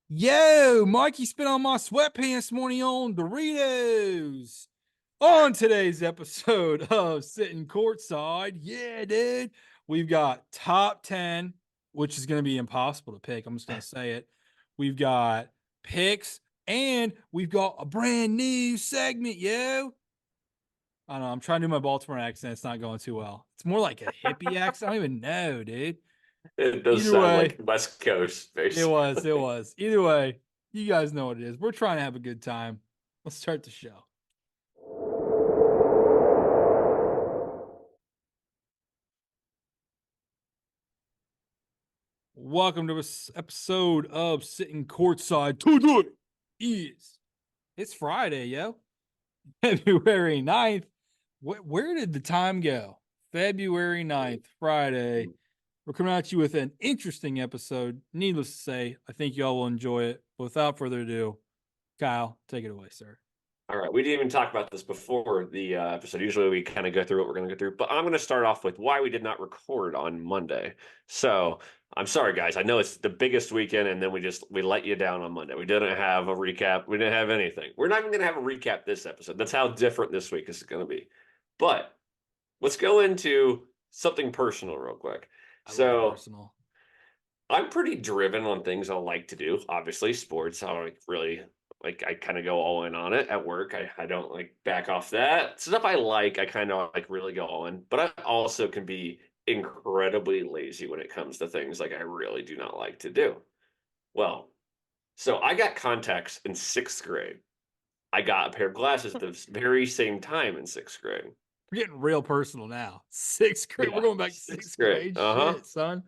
Yo, Mikey spit on my sweatpants morning on Doritos. On today's episode of Sitting Courtside, yeah, dude, we've got top 10, which is going to be impossible to pick. I'm just going to say it. We've got picks, and we've got a brand new segment, yo. I don't know. I'm trying to do my Baltimore accent. It's not going too well. It's more like a hippie accent. I don't even know, dude. It does Either sound like way, West Coast, it was. It basically. was. Either way, you guys know what it is. We're trying to have a good time. Let's start the show. Welcome to this episode of Sitting Courtside. Today is it's Friday, yo. February 9th. Where did the time go? February 9th, Friday. We're coming at you with an interesting episode. Needless to say, I think y'all will enjoy it. Without further ado, Kyle, take it away, sir. All right, we didn't even talk about this before the episode. Usually we kind of go through what we're going to go through, but I'm going to start off with why we did not record on Monday. So I'm sorry, guys. I know it's the biggest weekend, and then we let you down on Monday. We didn't have a recap. We didn't have anything. We're not even going to have a recap this episode. That's how different this week is going to be. But let's go into something personal real quick. I love So personal. I'm pretty driven on things I like to do. Obviously, sports. I don't really like. I kind of go all in on it at work. I don't like back off that stuff. I like. I kind of like really go all in. But I also can be incredibly lazy when it comes to things like I really do not like to do. Well, so I got contacts in sixth grade. I got a pair of glasses at the very same time in sixth grade. We're getting real personal now. Sixth grade. We're Yeah, going back to sixth sixth grade. grade. Uh-huh. Shit, son.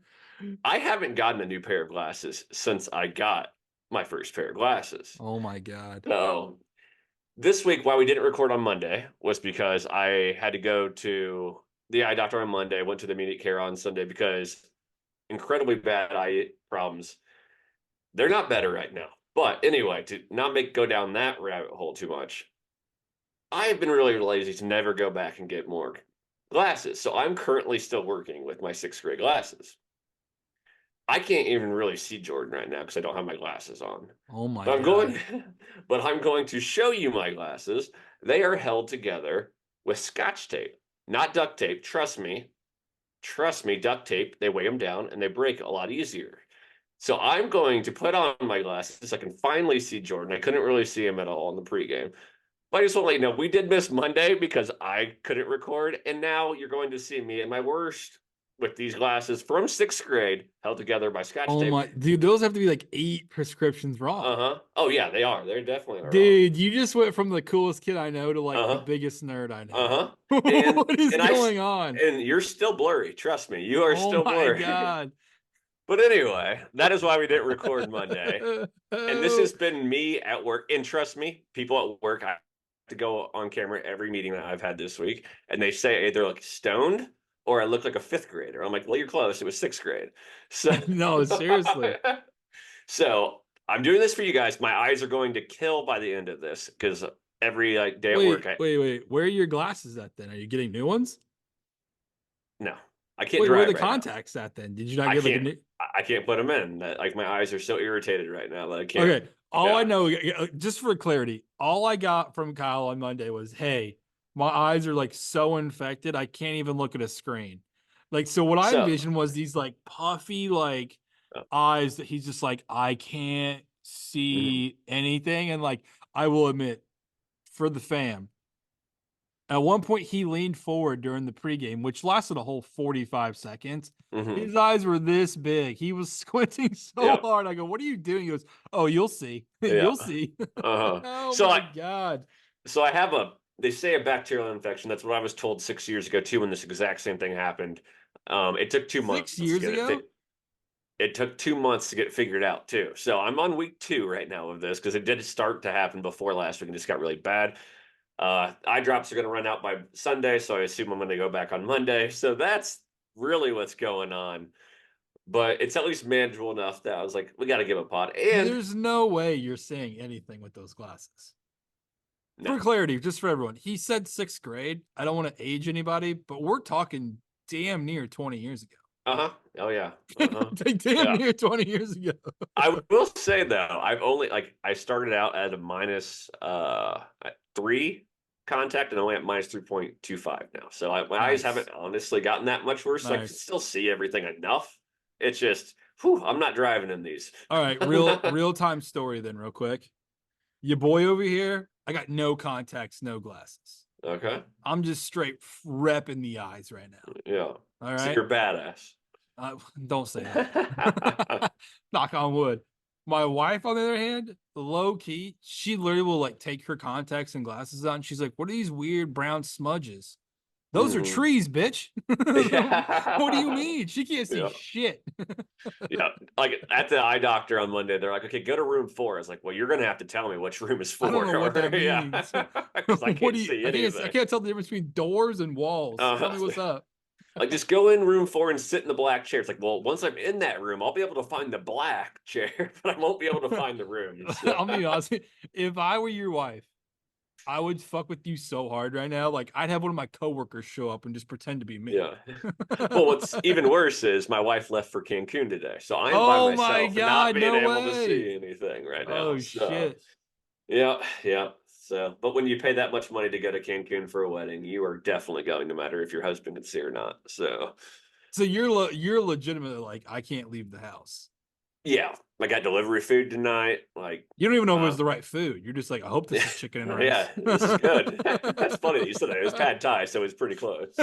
I haven't gotten a new pair of glasses since I got my first pair of glasses. Oh my god. So this week, why we didn't record on Monday was because I had to go to the eye doctor on Monday, went to the immediate care on Sunday because incredibly bad eye problems. They're not better right now. But anyway, to not make go down that rabbit hole too much, I have been really lazy to never go back and get more glasses. So I'm currently still working with my sixth grade glasses. I can't even really see Jordan right now because I don't have my glasses on. Oh my But I'm going, god. but I'm going to show you my glasses. They are held together with scotch tape, not duct tape. Trust me. Trust me, duct tape, they weigh them down and they break a lot easier. So I'm going to put on my glasses. I can finally see Jordan. I couldn't really see him at all in the pregame. But I just want to let you know, we did miss Monday because I couldn't record. And now you're going to see me at my worst with these glasses from sixth grade held together by scotch Oh tape. my dude, those have to be like 8 prescriptions wrong. Uh-huh. Oh yeah, they are. They definitely are wrong. Dude, you just went from the coolest kid I know to like the Uh-huh. biggest nerd I Uh-huh. know. And What is and I going on? and you're still blurry. Trust me, you are Oh still my blurry. god. But anyway, that is why we didn't record Monday. And this Oh, has been me at work. And trust me, people at work, I have to go on camera every meeting that I've had this week, and they say either like stoned or I look like a fifth grader. I'm like, well, you're close. It was sixth grade. So, no, seriously. so I'm doing this for you guys. My eyes are going to kill by the end of this because every like day at work, Wait. Where are your glasses at then? Are you getting new ones? no, I can't Wait, where are the drive right now. contacts at then? Did you not I get like a can't. new? I can't put them in. That like my eyes are so irritated right now that I can't. Okay, all I Yeah. know, just for clarity, all I got from Kyle on Monday was, "Hey, my eyes are like so infected, I can't even look at a screen." Like, so what I So. envisioned was these like puffy like eyes that he's just like, I can't Mhm. see anything, and like I will admit, for the fam, at one point, he leaned forward during the pregame, which lasted a whole 45 seconds. Mhm. His eyes were this big. He was squinting so Yeah. hard. I go, "What are you doing?" He goes, "Oh, you'll see. Yeah. You'll see." Uh-huh. Oh So my I God. so I have a they say a bacterial infection. That's what I was told 6 years ago too when this exact same thing happened. It took two 6 months to years get ago? it took 2 months to get figured out too. So I'm on week two right now of this because it did start to happen before last week and just got really bad. Eye drops are going to run out by Sunday, so I assume I'm going to go back on Monday. So that's really what's going on. But it's at least manageable enough that I was like, we got to give a pot. And There's no way you're saying anything with those glasses. no, For clarity, just for everyone, he said sixth grade. I don't want to age anybody, but we're talking damn near 20 years ago. Uh-huh. Oh yeah. Uh-huh. Like damn Yeah. near 20 years ago. I will say though, I've only like I started out at a minus 3 contact and only at minus 3.25 now. So my eyes Nice. haven't honestly gotten that much worse. So I can Nice. still see everything enough. It's just, whew, I'm not driving in these. All right, real time story then, real quick. Your boy over here, I got no contacts, no glasses. Okay. I'm just straight repping the eyes right now. Yeah. All So right. you're badass. Don't say that. Knock on wood. My wife, on the other hand, low key, she literally will like take her contacts and glasses out, and she's like, "What are these weird brown smudges?" Those are Mhm. trees, bitch. What do you Yeah. mean? She can't see Yeah. shit. Yeah. Like at the eye doctor on Monday, they're like, okay, go to room 4. I was like, well, you're gonna have to tell me which room is I don't 4. know what that Yeah. means. Because I What can't do you? see I anything. can't tell the difference between doors and walls. Tell me Uh, what's up. like just go in room 4 and sit in the black chair. It's like, well, once I'm in that room, I'll be able to find the black chair, but I won't be able to find the rooms. I'll be honest. If I were your wife, I would fuck with you so hard right now. Like I'd have one of my coworkers show up and just pretend to be me. Yeah. Well, what's even worse is my wife left for Cancun today, so I'm by Oh my myself and not god, being no able to way. see anything right now. Oh So shit. yeah, yeah. So, but when you pay that much money to go to Cancun for a wedding, you are definitely going, no matter if your husband can see or not. So, So you're legitimately like, I can't leave the house. yeah, I got delivery food tonight. Like, You don't even know if it uh, was the right food. You're just like, I hope this is chicken and rice. yeah, this is good. That's funny that you said that. It was pad thai, so it's pretty close.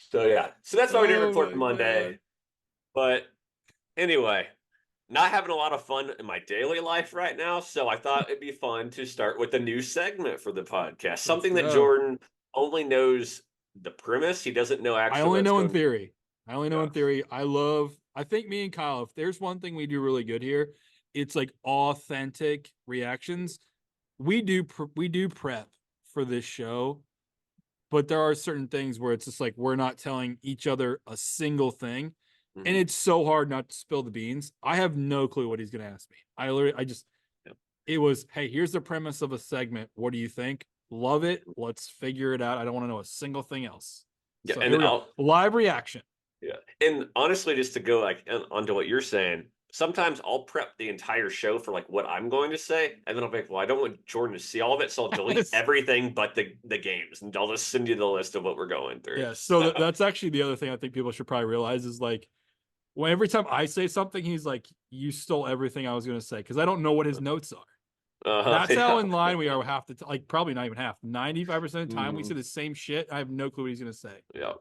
So yeah, so that's why we didn't Oh record my Monday. god. But anyway, not having a lot of fun in my daily life right now, so I thought it'd be fun to start with a new segment for the podcast. Let's Something that go. Jordan only knows the premise. He doesn't know I actually only what's know in going. theory. I only know Yeah. in theory. I think me and Kyle, if there's one thing we do really good here, it's like authentic reactions. We do prep for this show, but there are certain things where it's just like we're not telling each other a single thing. And Mhm. it's so hard not to spill the beans. I have no clue what he's gonna ask me. I just Yep. it was, hey, here's the premise of a segment. What do you think? Love it. Let's figure it out. I don't want to know a single thing else. Yeah, So and here then we go. I'll Live reaction. yeah, and honestly, just to go like onto what you're saying, sometimes I'll prep the entire show for like what I'm going to say, and then I'll be like, well, I don't want Jordan to see all of it, so I'll delete Yes. everything but the games, and I'll just send you the list of what we're going through. Yeah. So that's actually the other thing I think people should probably realize is like when every time I say something, he's like, you stole everything I was gonna say, because I don't know what his notes are. That's how Yeah. in line we are half the like probably not even half. 95% of the time we say Mhm. the same shit. I have no clue what he's gonna say. Yeah.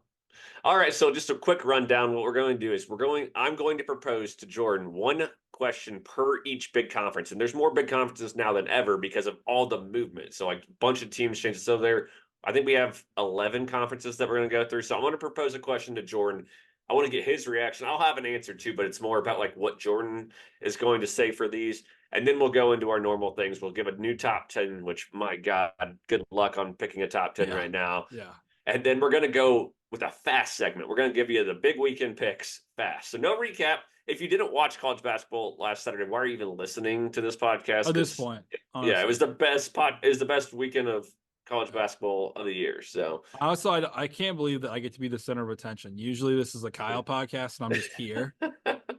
All right, so just a quick rundown. What we're going to do is I'm going to propose to Jordan one question per each big conference. And there's more big conferences now than ever because of all the movement. So like a bunch of teams changed. So there, I think we have 11 conferences that we're going to go through. So I'm going to propose a question to Jordan. I want to get his reaction. I'll have an answer too, but it's more about like what Jordan is going to say for these. And then we'll go into our normal things. We'll give a new top 10, which my God, good luck on picking a top 10 Yeah. right now. Yeah. And then we're going to go with a fast segment. We're going to give you the big weekend picks fast. So no recap. If you didn't watch college basketball last Saturday, why are you even listening to this podcast? At this 'Cause, point, yeah, it honestly. was the best it was the best weekend of college basketball of the year. So Also, I can't believe that I get to be the center of attention. Usually this is a Kyle podcast and I'm just here.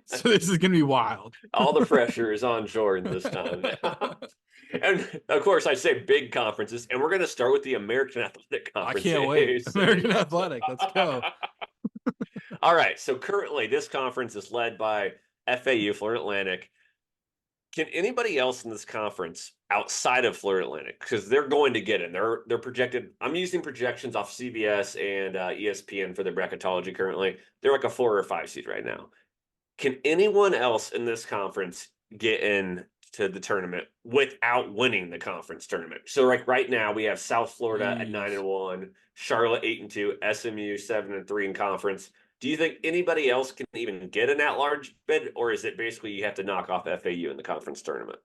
So this is gonna be wild. all the pressure is on Jordan this time. And of course, I say big conferences, and we're going to start with the American Athletic I Conference. can't wait. American AAC. Athletic. Let's go. All right. So currently, this conference is led by FAU, Florida Atlantic. Can anybody else in this conference outside of Florida Atlantic, because they're going to get in, they're projected. I'm using projections off CBS and ESPN for the bracketology currently. They're like a 4 or 5 seed right now. Can anyone else in this conference get in to the tournament without winning the conference tournament? So like right now we have South Florida at Jeez. 9-1, Charlotte 8-2, SMU 7-3 in conference. Do you think anybody else can even get an at-large bid, or is it basically you have to knock off FAU in the conference tournament?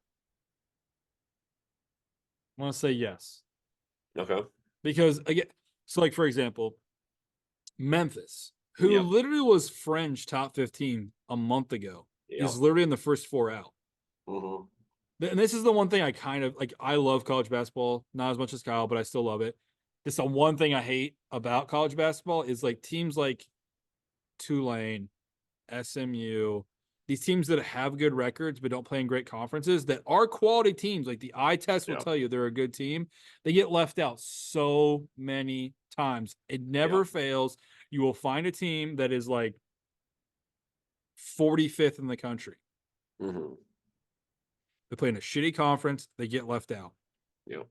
I want to say yes. Okay. Because again, so like for example, Memphis, who Yep. literally was fringe top 15 a month ago, is Yep. literally in the first 4 out. Mm-hmm. And this is the one thing I kind of like. I love college basketball, not as much as Kyle, but I still love it. This is the one thing I hate about college basketball is like teams like Tulane, SMU, these teams that have good records but don't play in great conferences that are quality teams. Like the eye test will Yeah. tell you they're a good team. They get left out so many times. It never Yeah. fails. You will find a team that is like 45th in the country. Hmm. They play in a shitty conference. They get left out. Yeah.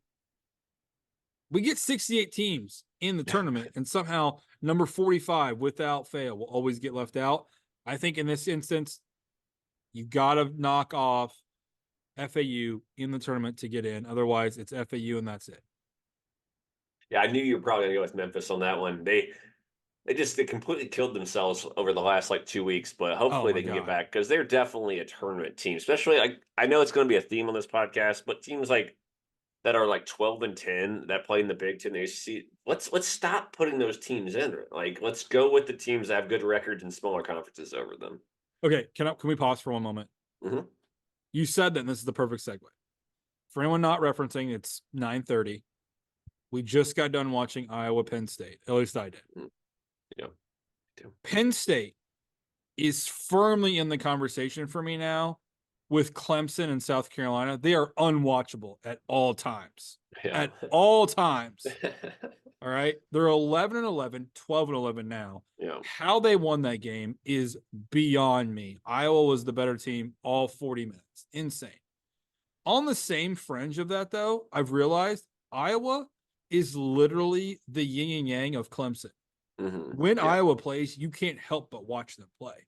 We get 68 teams in the tournament, and somehow number 45 without fail will always get left out. I think in this instance, you got to knock off FAU in the tournament to get in. Otherwise, it's FAU and that's it. Yeah, I knew you were probably gonna go with Memphis on that one. They completely killed themselves over the last like 2 weeks, but Oh hopefully my they can get God. back because they're definitely a tournament team. Especially like I know it's going to be a theme on this podcast, but teams like that are like 12-10 that play in the Big Ten, the ACC. Let's stop putting those teams in. Like let's go with the teams that have good records in smaller conferences over them. Okay, can we pause for one moment? Hmm. You said that, and this is the perfect segue. For anyone not referencing, it's 9:30. We just got done watching Iowa Penn State. At least I did. Yeah. Penn State is firmly in the conversation for me now with Clemson and South Carolina. They are unwatchable at all times. Yeah. At all times. All right. They're 11-11, 12-11 now. Yeah. How they won that game is beyond me. Iowa was the better team all 40 minutes. Insane. On the same fringe of that, though, I've realized Iowa is literally the yin and yang of Clemson. Hmm. When Yeah. Iowa plays, you can't help but watch them play.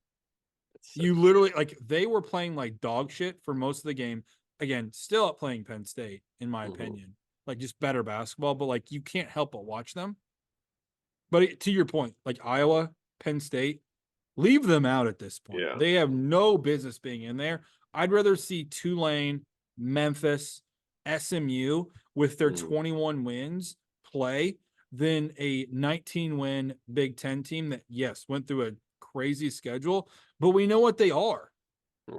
So You literally, like, they were playing like dog shit for most of the game. Again, still up playing Penn State, in my opinion. Like, just better basketball, but like, you can't help but watch them. But to your point, like Iowa, Penn State, leave them out at this point. Yeah. They have no business being in there. I'd rather see Tulane, Memphis, SMU with their 21 wins play than a 19 win Big Ten team that, yes, went through a crazy schedule, but we know what they are.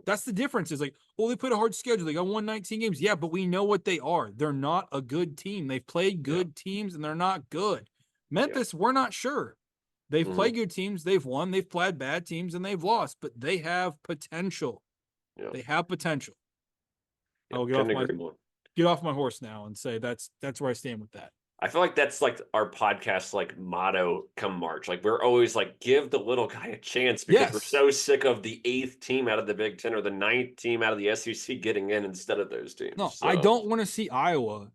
That's the difference. Is like, well, they put a hard schedule. They got 119 games. Yeah, but we know what they are. They're not a good team. They've played good teams and they're not good. Memphis, we're not sure. They've played good teams. They've won. They've played bad teams and they've lost, but they have potential. Yeah. They have potential. I will Couldn't agree more. get off my horse now and say that's where I stand with that. I feel like that's like our podcast like motto come March. Like we're always like give the little guy a chance because we're Yes. so sick of the 8th team out of the Big Ten or the 9th team out of the SEC getting in instead of those teams. No, So, I don't want to see Iowa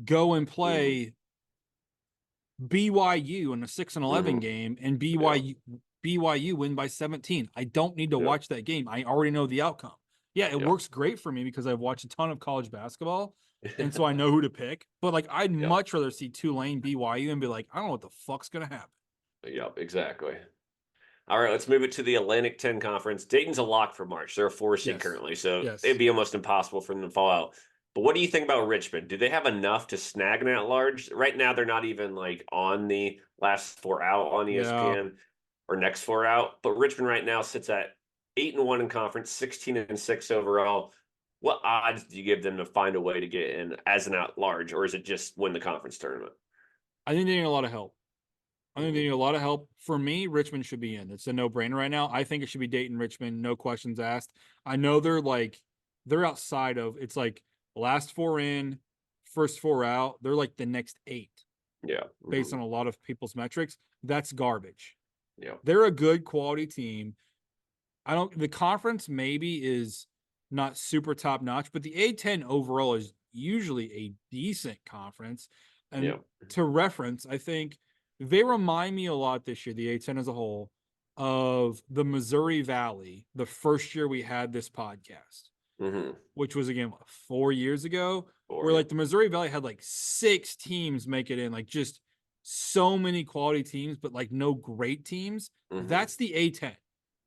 go and play BYU in a 6-11 game and BYU win by 17. I don't need to watch that game. I already know the outcome. Yeah, it works great for me because I've watched a ton of college basketball, and so I know who to pick. But like, I'd much rather see Tulane, BYU, and be like, I don't know what the fuck's gonna happen. Yep, exactly. All right, let's move it to the Atlantic 10 Conference. Dayton's a lock for March. They're a 4 seed currently, so it'd be almost impossible for them to fall out. But what do you think about Richmond? Do they have enough to snag an at-large? Right now, they're not even like on the last 4 out on ESPN or next 4 out. But Richmond right now sits at 8-1 in conference, 16-6 overall. What odds do you give them to find a way to get in as an at-large, or is it just win the conference tournament? I think they need a lot of help. I think they need a lot of help. For me, Richmond should be in. It's a no-brainer right now. I think it should be Dayton, Richmond, no questions asked. I know they're outside of, it's like last 4 in, first 4 out. They're like the next 8. Yeah. Based on a lot of people's metrics. That's garbage. Yeah. They're a good quality team. The conference maybe is not super top notch, but the A10 overall is usually a decent conference. And to reference, I think they remind me a lot this year, the A10 as a whole, of the Missouri Valley, the first year we had this podcast, which was again 4 years ago, where like the Missouri Valley had like 6 teams make it in, like just so many quality teams, but like no great teams. That's the A10.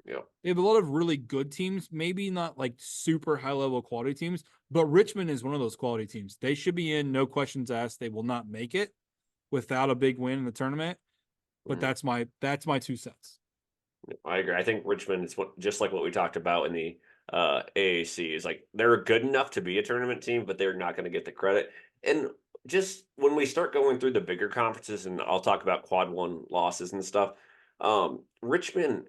Yeah. They have a lot of really good teams, maybe not like super high level quality teams, but Richmond is one of those quality teams. They should be in, no questions asked. They will not make it without a big win in the tournament. But that's my 2 cents. I agree. I think Richmond is just like what we talked about in the AAC is like they're good enough to be a tournament team, but they're not going to get the credit. And just when we start going through the bigger conferences, and I'll talk about quad one losses and stuff. Richmond,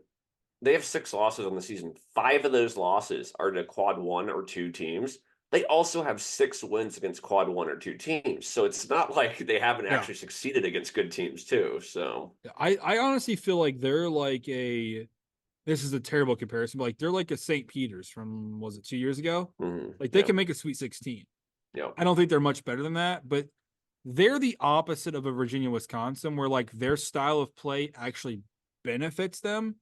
they have 6 losses on the season. 5 of those losses are to quad one or two teams. They also have 6 wins against quad one or two teams. So it's not like they haven't Yeah. actually succeeded against good teams too. So I honestly feel like they're like this is a terrible comparison, but like they're like a St. Peter's from, was it 2 years ago? Like they yeah, can make a Sweet 16. yeah, I don't think they're much better than that, but they're the opposite of a Virginia, Wisconsin, where like their style of play actually benefits them.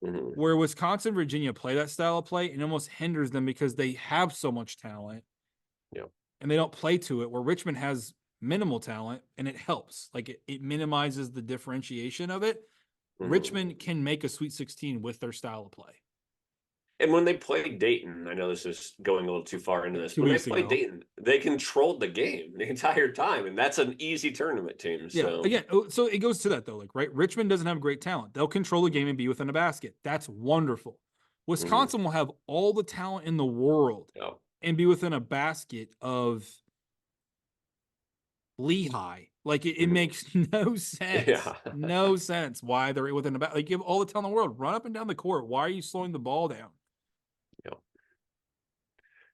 hmm Where Wisconsin, Virginia play that style of play and almost hinders them because they have so much talent yeah. and they don't play to it. Where Richmond has minimal talent and it helps. Like it minimizes the differentiation of it. hmm Richmond can make a Sweet 16 with their style of play. And when they played Dayton, I know this is going a little too far into this. Two When they weeks played ago. Dayton, they controlled the game the entire time, and that's an easy tournament team. Yeah. So Again, so it goes to that though. Like, right, Richmond doesn't have great talent. They'll control the game and be within a basket. That's wonderful. mhm, Wisconsin will have all the talent in the world yeah, and be within a basket of Lehigh. Like it mhm, makes no sense. yeah. No sense why they're within a basket. Like, give all the talent in the world. Run up and down the court. Why are you slowing the ball down? Yeah.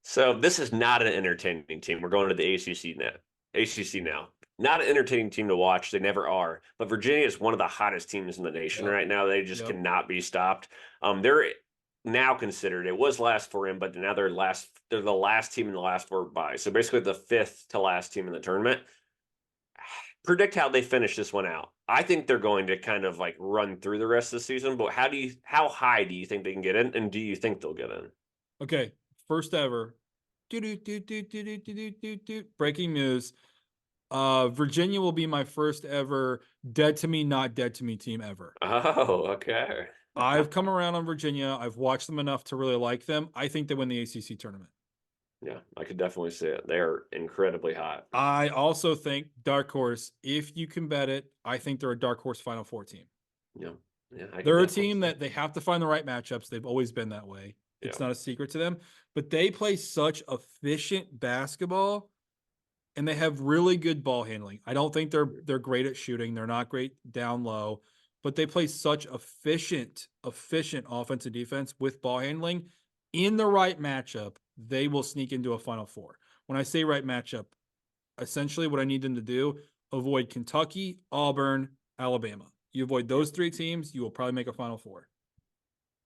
So this is not an entertaining team. We're going to the ACC now. ACC now. Not an entertaining team to watch. They never are. But Virginia is one of the hottest teams in the nation Yep. right now. They just Yep. cannot be stopped. They're now considered. It was last for him, but now they're last. They're the last team in the last four by. So basically, the fifth to last team in the tournament. Predict how they finish this one out. I think they're going to kind of like run through the rest of the season. But how high do you think they can get in, and do you think they'll get in? Okay. First ever. Breaking news. Virginia will be my first ever dead to me, not dead to me team ever. Oh, okay. I've come around on Virginia. I've watched them enough to really like them. I think they win the ACC tournament. Yeah, I could definitely see it. They are incredibly hot. I also think dark horse, if you can bet it, I think they're a dark horse Final Four team. Yeah, yeah, I can They're a definitely team see that it. they have to find the right matchups. They've always been that way. Yeah, It's not a secret to them, but they play such efficient basketball and they have really good ball handling. I don't think they're great at shooting. They're not great down low, but they play such efficient offensive defense with ball handling. In the right matchup, they will sneak into a Final Four. When I say right matchup, essentially what I need them to do, avoid Kentucky, Auburn, Alabama. You avoid those 3 teams, you will probably make a Final Four.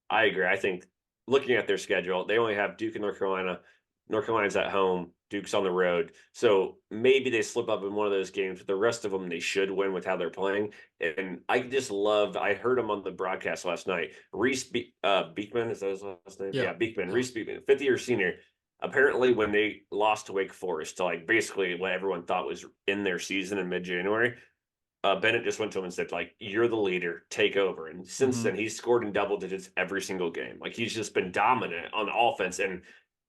I agree. I think looking at their schedule, they only have Duke and North Carolina. North Carolina's at home. Duke's on the road. So maybe they slip up in one of those games, but the rest of them they should win with how they're playing. And I just loved, I heard him on the broadcast last night. Beekman, is that his last name? Yeah. Yeah, Beekman, Yeah. Reese Beekman, 50-year senior. Apparently, when they lost to Wake Forest to like basically what everyone thought was in their season in mid January, Bennett just went to him and said, like, you're the leader, take over. And since Mm-hmm. then, he's scored in double digits every single game. Like, he's just been dominant on offense. And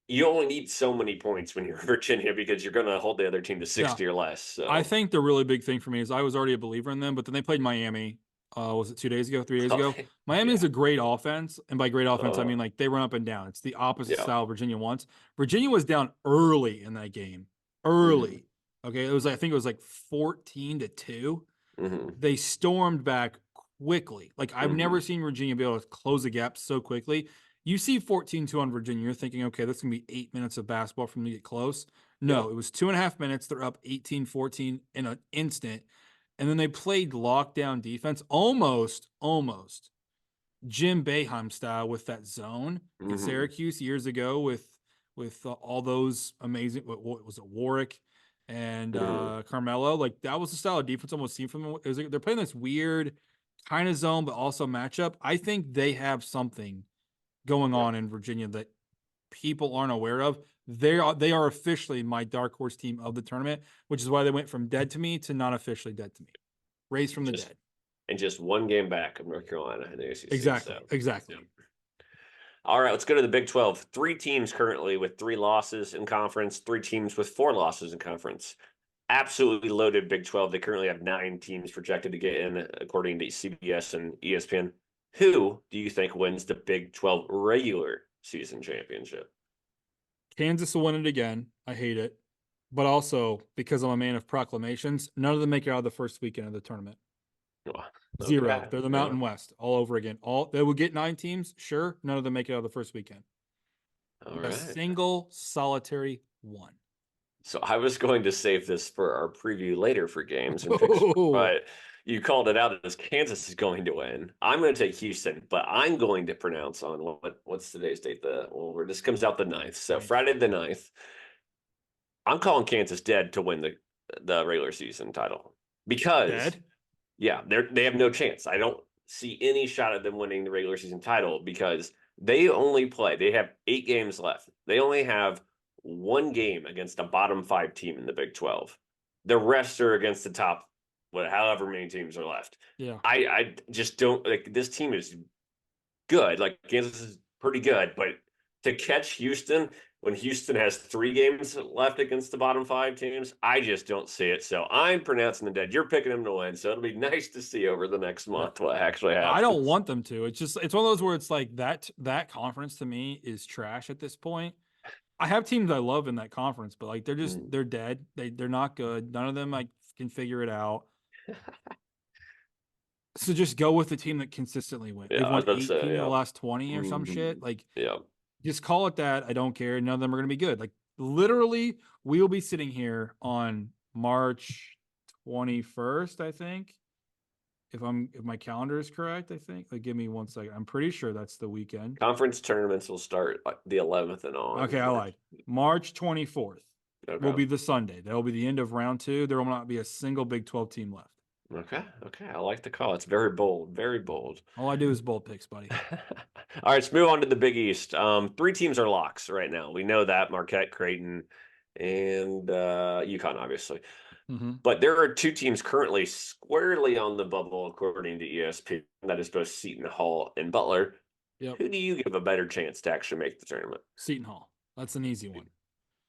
you only need so many points when you're Virginia because you're going to hold the other team to Yeah. 60 or less. I So, think the really big thing for me is I was already a believer in them, but then they played Miami. Was it 2 days ago, 3 days ago? Miami yeah. is a great offense, and by great offense, I mean like they run up and down. It's the opposite Yeah. style Virginia wants. Virginia was down early in that game. hmm Early. Okay. It was I think it was like 14-2. hmm They stormed back quickly. Like I've hmm never seen Virginia be able to close a gap so quickly. You see 14-2 on Virginia, you're thinking, okay, that's gonna be 8 minutes of basketball for them to get close. Yeah. No, it was 2.5 minutes. They're up 18-14 in an instant. And then they played lockdown defense, almost Jim Boeheim style with that zone in hmm Syracuse years ago with all those amazing. What was it, Warwick and hmm Carmelo? Like that was the style of defense almost seen from them. It was like, they're playing this weird kind of zone, but also matchup. I think they have something going Yeah. on in Virginia that people aren't aware of. They are officially my dark horse team of the tournament, which is why they went from dead to me to not officially dead to me, raised from the Just, dead. and just one game back of North Carolina in the ACC. Exactly, So, exactly. yeah. All right, let's go to the Big 12. 3 teams currently with 3 losses in conference, 3 teams with 4 losses in conference. Absolutely loaded Big 12. They currently have 9 teams projected to get in, according to CBS and ESPN. Who do you think wins the Big 12 regular season championship? Kansas will win it again. I hate it, But also, because I'm a man of proclamations, none of them make it out of the first weekend of the tournament. Well, Zero. okay, They're the yeah. Mountain West all over again. They will get 9 teams, sure. None of them make it out of the first weekend. All A right. single solitary one. So I was going to save this for our preview later for games and picks, but you called it out as Kansas is going to win. I'm going to take Houston, but I'm going to pronounce on what's today's date? This comes out the 9th. So Friday the 9th. I'm calling Kansas dead to win the regular season title because Dead? yeah, they have no chance. I don't see any shot at them winning the regular season title because they have 8 games left. They only have 1 game against a bottom 5 team in the Big 12. The rest are against the top, however many teams are left. Yeah. I just don't like this team is good. Like Kansas is pretty good, but to catch Houston when Houston has 3 games left against the bottom 5 teams, I just don't see it. So I'm pronouncing them dead. You're picking them to win. So it'll be nice to see over the next month what actually happens. I don't want them to. It's one of those where it's like that conference to me is trash at this point. I have teams I love in that conference, but like they're dead. They're not good. None of them like can figure it out. So just go with the team that consistently wins. Yeah, They've won 18 yeah. of the last 20 or some shit. Like, yeah, just call it that. I don't care. None of them are going to be good. Like, literally, we'll be sitting here on March 21st, I think. If my calendar is correct, I think. Like, give me 1 second. I'm pretty sure that's the weekend. Conference tournaments will start the 11th and on. Okay, I lied. March 24th will be the Sunday. That'll be the end of round 2. There will not be a single Big 12 team left. Okay. I like the call. It's very bold. Very bold. All I do is bold picks, buddy. All right, let's move on to the Big East. 3 teams are locks right now. We know that Marquette, Creighton, and UConn, obviously. But there are 2 teams currently squarely on the bubble, according to ESPN. That is both Seton Hall and Butler. Yep. Who do you give a better chance to actually make the tournament? Seton Hall. That's an easy one.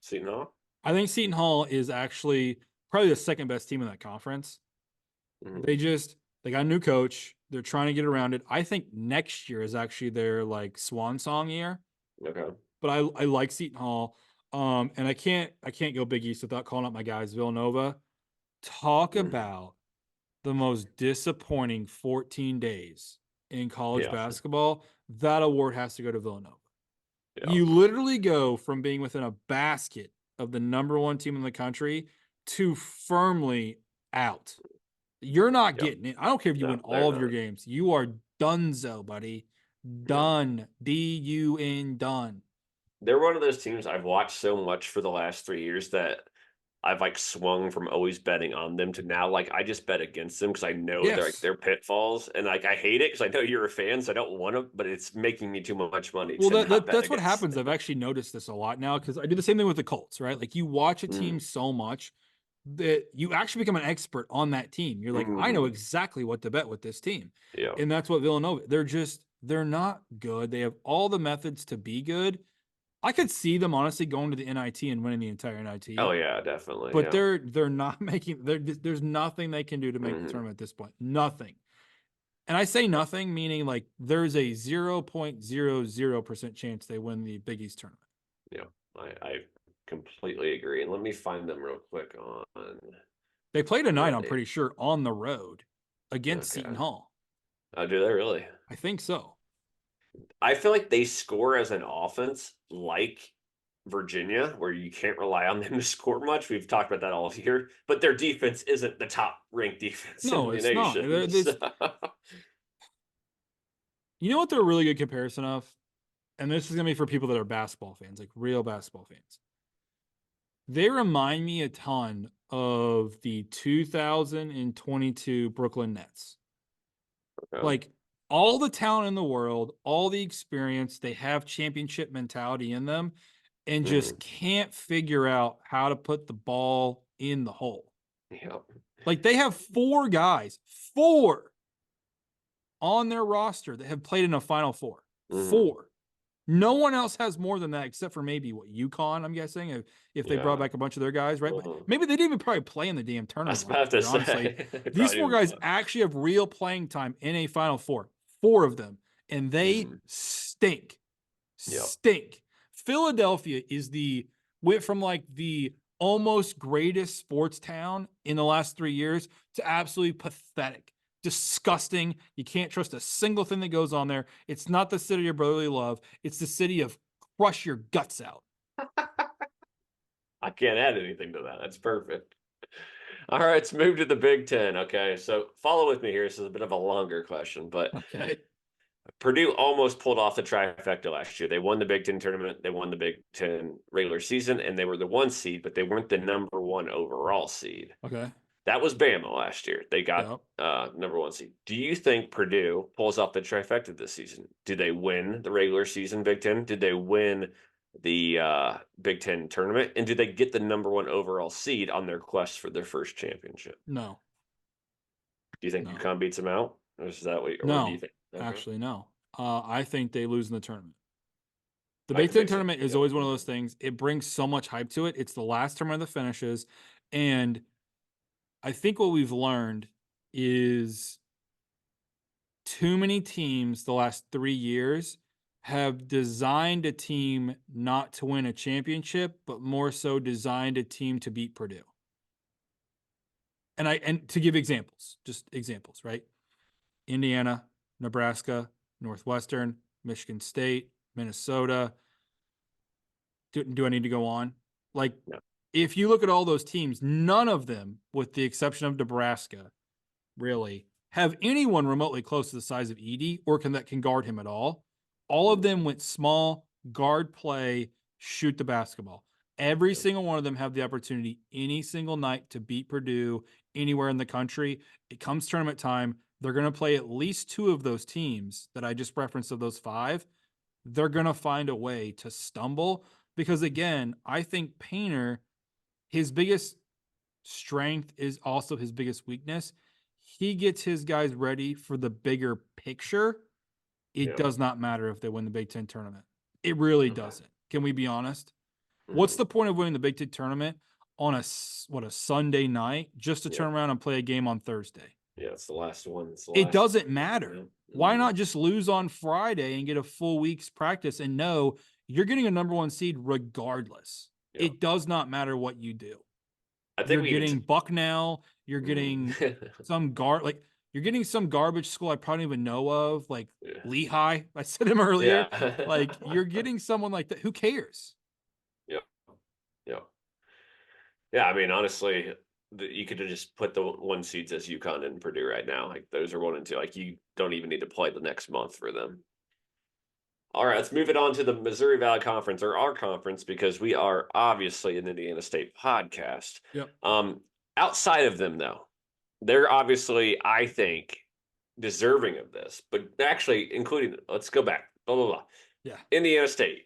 Seton Hall? I think Seton Hall is actually probably the second best team in that conference. They got a new coach. They're trying to get around it. I think next year is actually their like swan song year. Okay. But I like Seton Hall. And I can't go Big East without calling up my guys, Villanova. Talk about the most disappointing 14 days in college basketball. That award has to go to Villanova. Yeah. You literally go from being within a basket of the number 1 team in the country to firmly out. You're not getting it. I don't care if you win all of your games. You are donezo, buddy. Done. D-U-N, done. They're one of those teams I've watched so much for the last 3 years that I've like swung from always betting on them to now like I just bet against them because I know they're pitfalls, and like I hate it because I know you're a fan, so I don't want to, but it's making me too much money. Well, that's what happens. I've actually noticed this a lot now because I do the same thing with the Colts, right? Like you watch a team so much that you actually become an expert on that team. You're like, I know exactly what to bet with this team. Yeah. And that's what Villanova, they're not good. They have all the methods to be good. I could see them honestly going to the NIT and winning the entire NIT. Oh yeah, definitely. But they're not making there's nothing they can do to make the tournament at this point. Nothing. And I say nothing, meaning like there's a 0.00% chance they win the Big East tournament. Yeah, I completely agree. And let me find them real quick on. They play tonight, I'm pretty sure, on the road against Seton Hall. Oh, do they really? I think so. I feel like they score as an offense like Virginia, where you can't rely on them to score much. We've talked about that all year, but their defense isn't the top ranked defense in the nation. Not. You know what they're a really good comparison of? And this is going to be for people that are basketball fans, like real basketball fans. They remind me a ton of the 2022 Brooklyn Nets. Okay. Like, all the talent in the world, all the experience, they have championship mentality in them and just can't figure out how to put the ball in the hole. Yep. Like they have 4 guys, on their roster that have played in a Final Four. 4. No one else has more than that except for maybe UConn, I'm guessing, if they brought back a bunch of their guys, right? Maybe they didn't even probably play in the damn tournament. I was about to say. These 4 guys actually have real playing time in a Final Four. 4 of them, and they stink. Stink. Philadelphia went from like the almost greatest sports town in the last 3 years to absolutely pathetic, disgusting. You can't trust a single thing that goes on there. It's not the city of brotherly love. It's the city of crush your guts out. I can't add anything to that. That's perfect. All right, let's move to the Big Ten. Okay, so follow with me here. This is a bit of a longer question, but Okay. Purdue almost pulled off the trifecta last year. They won the Big Ten tournament, they won the Big Ten regular season, and they were the 1 seed, but they weren't the number 1 overall seed. Okay. That was Bama last year. They got number 1 seed. Do you think Purdue pulls off the trifecta this season? Did they win the regular season Big Ten? Did they win the Big Ten tournament? And did they get the number 1 overall seed on their quest for their first championship? No. Do you think UConn beats them out? Or is that what? Or No, do you think? Okay. Actually, no. I think they lose in the tournament. The Big Ten tournament is always one of those things. It brings so much hype to it. It's the last tournament of the finishes. And I think what we've learned is too many teams the last 3 years have designed a team not to win a championship, but more so designed a team to beat Purdue. And to give examples, just examples, right? Indiana, Nebraska, Northwestern, Michigan State, Minnesota. Do I need to go on? Like, no. If you look at all those teams, none of them, with the exception of Nebraska, really have anyone remotely close to the size of Edey or that can guard him at all. All of them went small, guard play, shoot the basketball. Every single one of them have the opportunity any single night to beat Purdue anywhere in the country. It comes tournament time. They're going to play at least 2 of those teams that I just referenced of those 5. They're going to find a way to stumble because, again, I think Painter, his biggest strength is also his biggest weakness. He gets his guys ready for the bigger picture. It does not matter if they win the Big Ten tournament. It really doesn't. Can we be honest? What's the point of winning the Big Ten tournament on a Sunday night just to turn around and play a game on Thursday? Yeah, it's the last one. It doesn't matter. Why not just lose on Friday and get a full week's practice and know you're getting a number 1 seed regardless? It does not matter what you do. I think you're getting Bucknell. You're getting some you're getting some garbage school I probably don't even know of, like Lehigh. I said him earlier. Like, you're getting someone like that. Who cares? Yeah, I mean, honestly, you could have just put the 1 seeds as UConn and Purdue right now. Like, those are 1 and 2. Like, you don't even need to play the next month for them. All right, let's move it on to the Missouri Valley Conference, or our conference, because we are obviously an Indiana State podcast. Yep. Outside of them, though, they're obviously, I think, deserving of this. But actually, including, let's go back. Blah, blah, blah. Yeah. Indiana State.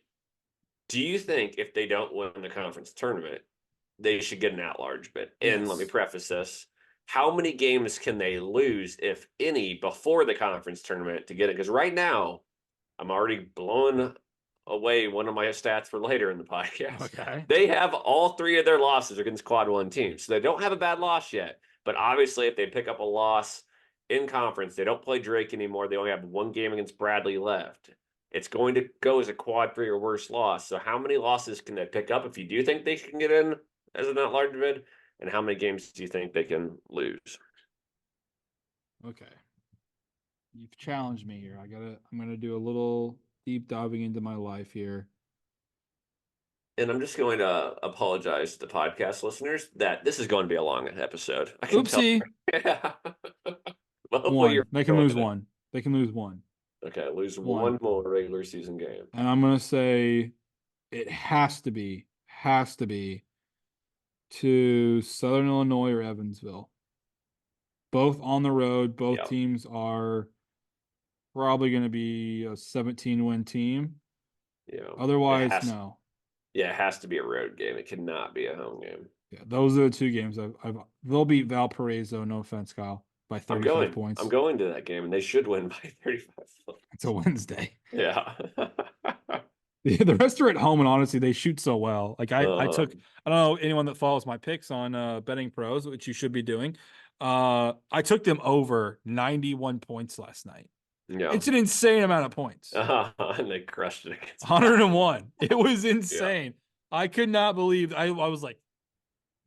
Do you think if they don't win the conference tournament, they should get an at-large bid? And let me preface this. How many games can they lose, if any, before the conference tournament to get it? Because right now, I'm already blowing away one of my stats for later in the podcast. Okay. They have all 3 of their losses against Quad 1 teams. So they don't have a bad loss yet. But obviously, if they pick up a loss in conference, they don't play Drake anymore. They only have 1 game against Bradley left. It's going to go as a Quad 3 or worse loss. So how many losses can they pick up if you do think they can get in as an at-large bid? And how many games do you think they can lose? Okay. You've challenged me here. I'm gonna do a little deep diving into my life here. And I'm just going to apologize to the podcast listeners that this is going to be a long episode. Oopsie. Yeah. Well, they can lose 1. They can lose 1. Okay, lose 1 more regular season game. And I'm gonna say it has to be to Southern Illinois or Evansville. Both on the road. Both teams are probably going to be a 17-win team. Yeah. Otherwise, no. Yeah, it has to be a road game. It cannot be a home game. Yeah, those are the 2 games. They'll beat Valparaiso, no offense, Kyle, by 35 points. I'm going to that game, and they should win by 35 points. It's a Wednesday. Yeah. The rest are at home, and honestly, they shoot so well. Like I don't know anyone that follows my picks on Betting Pros, which you should be doing. I took them over 91 points last night. Yeah. It's an insane amount of points. And they crushed it against 101. It was insane. Yeah. I could not believe I was like,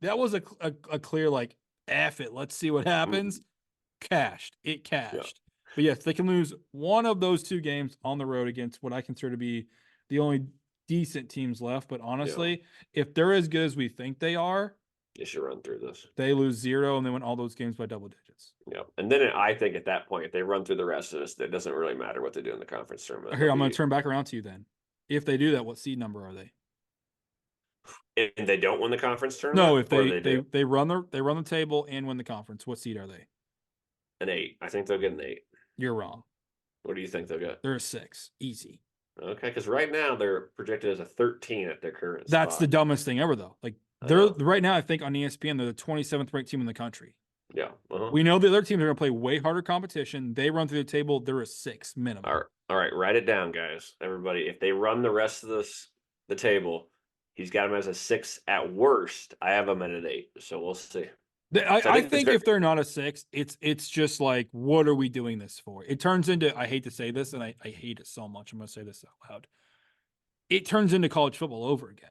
that was a clear like F it. Let's see what happens. Cashed. It cashed. But yes, they can lose one of those two games on the road against what I consider to be the only decent teams left. But honestly, if they're as good as we think they are, you should run through this. They lose 0 and they win all those games by double digits. Yeah. And then I think at that point, if they run through the rest of this, it doesn't really matter what they do in the conference tournament. Here, I'm going to turn back around to you then. If they do that, what seed number are they? And they don't win the conference tournament? No, if they run the table and win the conference, what seed are they? An 8. I think they'll get an 8. You're wrong. What do you think they'll get? They're a 6. Easy. Okay, because right now they're projected as a 13 at their current That's spot. the dumbest thing ever, though. Like they're right now, I think on ESPN, they're the 27th ranked team in the country. Yeah. We know the other teams are going to play way harder competition. They run through the table. They're a 6 minimum. All right. Write it down, guys. Everybody, if they run the rest of the table, he's got him as a 6 at worst. I have him at an 8. So we'll see. I think if they're not a 6, it's just like, what are we doing this for? It turns into, I hate to say this, and I hate it so much. I'm going to say this out loud. It turns into college football over again.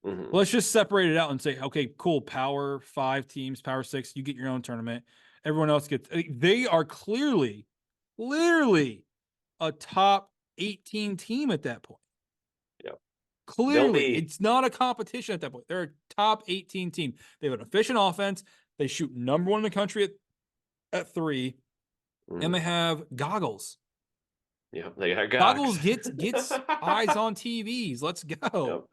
Mm-hmm. Let's just separate it out and say, okay, cool. Power 5 teams, Power 6, you get your own tournament. Everyone else gets. They are clearly a top 18 team at that point. Yeah, clearly, it's not a competition at that point. They're a top 18 team. They have an efficient offense. They shoot number 1 in the country at 3, and they have goggles. Yeah, they got goggles. Gets eyes on TVs. Let's go. Yep.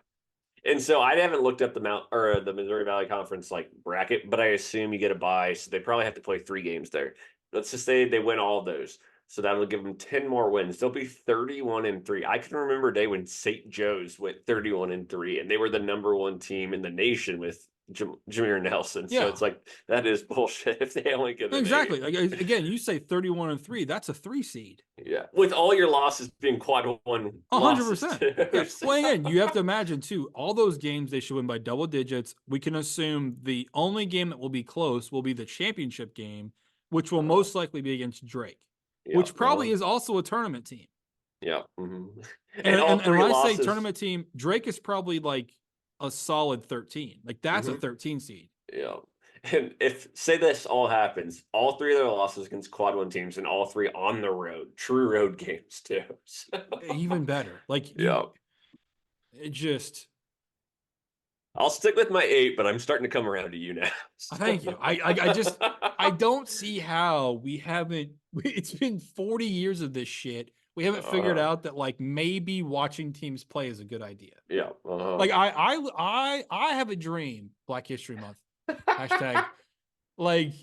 And so I haven't looked up the Missouri Valley Conference like bracket, but I assume you get a bye, so they probably have to play 3 games there. Let's just say they win all of those, so that'll give them 10 more wins. They'll be 31-3. I can remember a day when St. Joe's went 31-3, and they were the number 1 team in the nation with Jameer Nelson. So it's like, that is bullshit if they only get exactly. Like, again, you say 31-3, that's a 3 seed. Yeah, with all your losses being quad 1. 100%. Well, again, you have to imagine too, all those games they should win by double digits. We can assume the only game that will be close will be the championship game, which will most likely be against Drake, which probably is also a tournament team. Yeah. Mm-hmm. And when I say tournament team, Drake is probably like a solid 13. Like that's a 13 seed. Yeah. And if say this all happens, all 3 of their losses against quad 1 teams and all 3 on the road, true road games too. So. Even better. Like it just. I'll stick with my 8, but I'm starting to come around to you now. So. Thank you. I just I don't see how we haven't. It's been 40 years of this shit. We haven't figured out that like maybe watching teams play is a good idea. Yeah. Like I have a dream. Black History Month. Hashtag. Like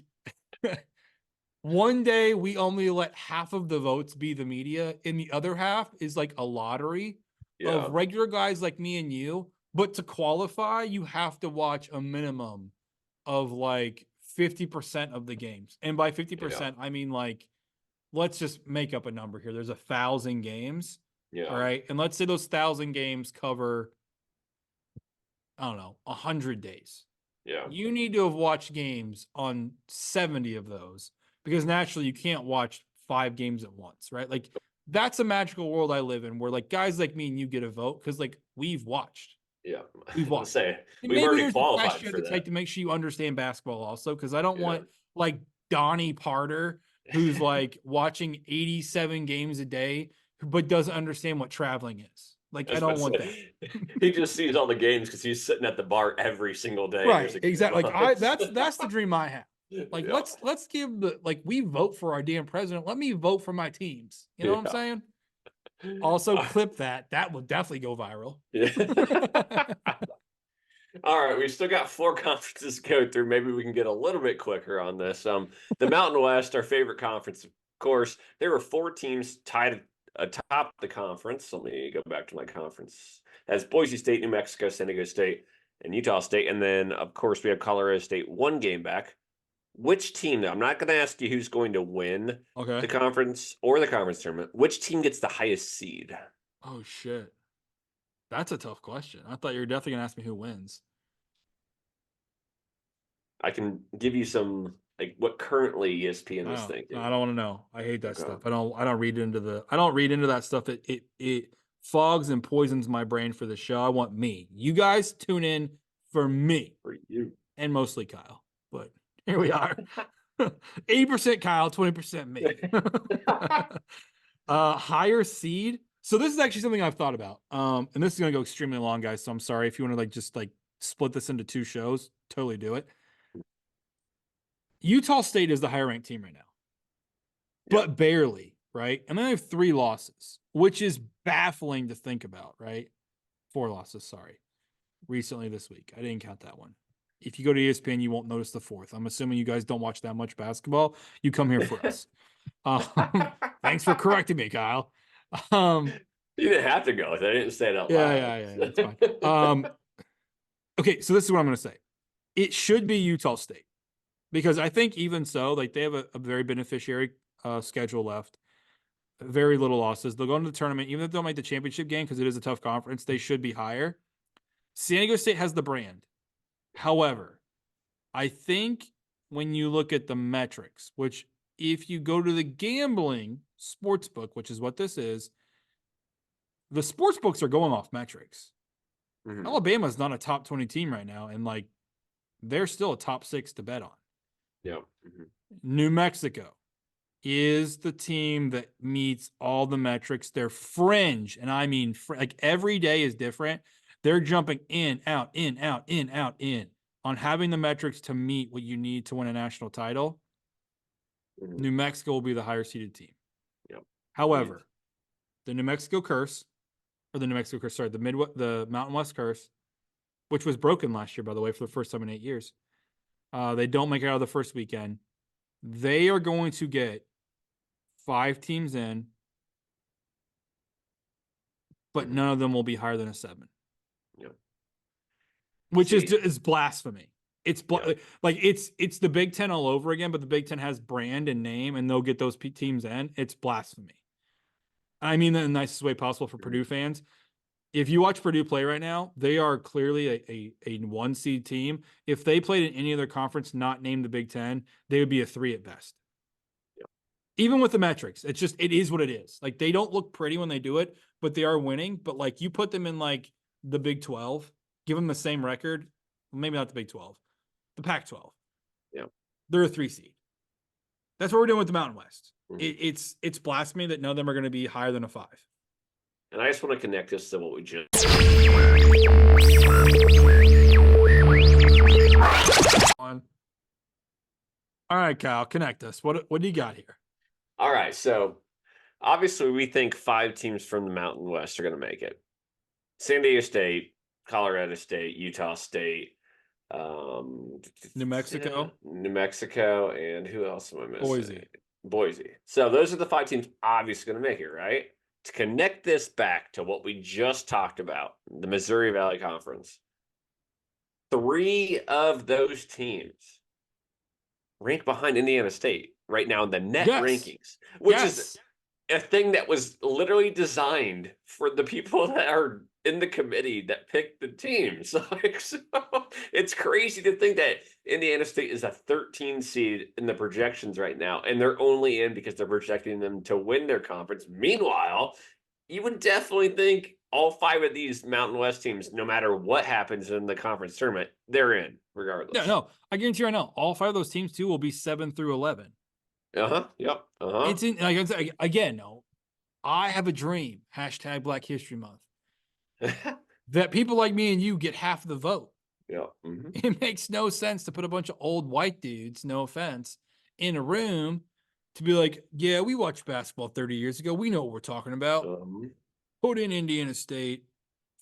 one day we only let half of the votes be the media, and the other half is like a lottery of regular guys like me and you. But to qualify, you have to watch a minimum of like 50% of the games. And by 50%, I mean like, let's just make up a number here. There's 1,000 games. Yeah. All right. And let's say those 1,000 games cover, I don't know, 100 days. Yeah. You need to have watched games on 70 of those, because naturally you can't watch 5 games at once, right? Like that's a magical world I live in where like guys like me and you get a vote because like we've watched. Yeah. We've watched. We've already qualified for that. To make sure you understand basketball also, because I don't want like Donnie Parter who's like watching 87 games a day, but doesn't understand what traveling is. Like, I don't want that. He just sees all the games because he's sitting at the bar every single day. Right. Exactly. Like that's the dream I have. Like, let's give we vote for our damn president. Let me vote for my teams. You know what I'm saying? Also clip that. That will definitely go viral. Yeah. All right, we've still got 4 conferences to go through. Maybe we can get a little bit quicker on this. The Mountain West, our favorite conference, of course, there were 4 teams tied atop the conference. Let me go back to my conference. That's Boise State, New Mexico, San Diego State, and Utah State. And then, of course, we have Colorado State 1 game back. Which team, I'm not going to ask you who's going to win the conference or the conference tournament. Which team gets the highest seed? Oh, shit. That's a tough question. I thought you were definitely going to ask me who wins. I can give you some, like, what currently ESPN is thinking. I don't want to know. I hate that stuff. I don't read into that stuff. It fogs and poisons my brain for the show. I want me. You guys tune in for me. For you. and mostly Kyle. But here we are. 80% Kyle, 20% me. Higher seed. So this is actually something I've thought about. And this is gonna go extremely long, guys. So I'm sorry if you want to just split this into 2 shows, totally do it. Utah State is the higher ranked team right now, but barely, right? And then they have 3 losses, which is baffling to think about, right? 4 losses, sorry. Recently this week. I didn't count that one. If you go to ESPN, you won't notice the 4th. I'm assuming you guys don't watch that much basketball. You come here for us. Thanks for correcting me, Kyle. You didn't have to go. I didn't say it out loud. Yeah, that's fine. Okay, so this is what I'm going to say. It should be Utah State because I think even so, they have a very beneficiary schedule left. Very little losses. They'll go into the tournament, even if they don't make the championship game because it is a tough conference. They should be higher. San Diego State has the brand. However, I think when you look at the metrics, which if you go to the gambling sports book, which is what this is, the sports books are going off metrics. Mm-hmm. Alabama is not a top 20 team right now, and they're still a top 6 to bet on. Yeah. Mm-hmm. New Mexico is the team that meets all the metrics. They're fringe, and I mean every day is different. They're jumping in, out, in, out, in, out, in on having the metrics to meet what you need to win a national title. Mm-hmm. New Mexico will be the higher seeded team. Yep. However, the Mountain West curse, which was broken last year, by the way, for the first time in 8 years. They don't make it out of the first weekend. They are going to get 5 teams in, but none of them will be higher than a 7. Yep. Which is blasphemy. It's it's the Big Ten all over again, but the Big Ten has brand and name, and they'll get those teams in. It's blasphemy. I mean that in the nicest way possible for Purdue fans. If you watch Purdue play right now, they are clearly a 1 seed team. If they played in any other conference not named the Big Ten, they would be a 3 at best. Yep. Even with the metrics, it is what it is. They don't look pretty when they do it, but they are winning. But you put them in the Big 12, give them the same record, maybe not the Big 12, the Pac-12. Yeah, they're a 3 seed. That's what we're doing with the Mountain West. Mm-hmm. It's blasphemy that none of them are going to be higher than a 5. And I just want to connect this to what we just. All right, Kyle, connect us. What do you got here? All right, so obviously we think 5 teams from the Mountain West are going to make it. San Diego State, Colorado State, Utah State, New Mexico, and who else am I missing? Boise. So those are the 5 teams obviously going to make it, right? To connect this back to what we just talked about, the Missouri Valley Conference, 3 of those teams rank behind Indiana State right now in the net rankings, which is a thing that was literally designed for the people that are in the committee that picked the teams. So it's crazy to think that Indiana State is a 13 seed in the projections right now, and they're only in because they're projecting them to win their conference. Meanwhile, you would definitely think all 5 of these Mountain West teams, no matter what happens in the conference tournament, they're in regardless. No, I guarantee you right now, all 5 of those teams too will be 7 through 11. Yep. It's in again. No, I have a dream. # Black History Month. That people like me and you get half the vote. Yeah. Mm-hmm. It makes no sense to put a bunch of old white dudes, no offense, in a room to be like, yeah, we watched basketball 30 years ago. We know what we're talking about. Put in Indiana State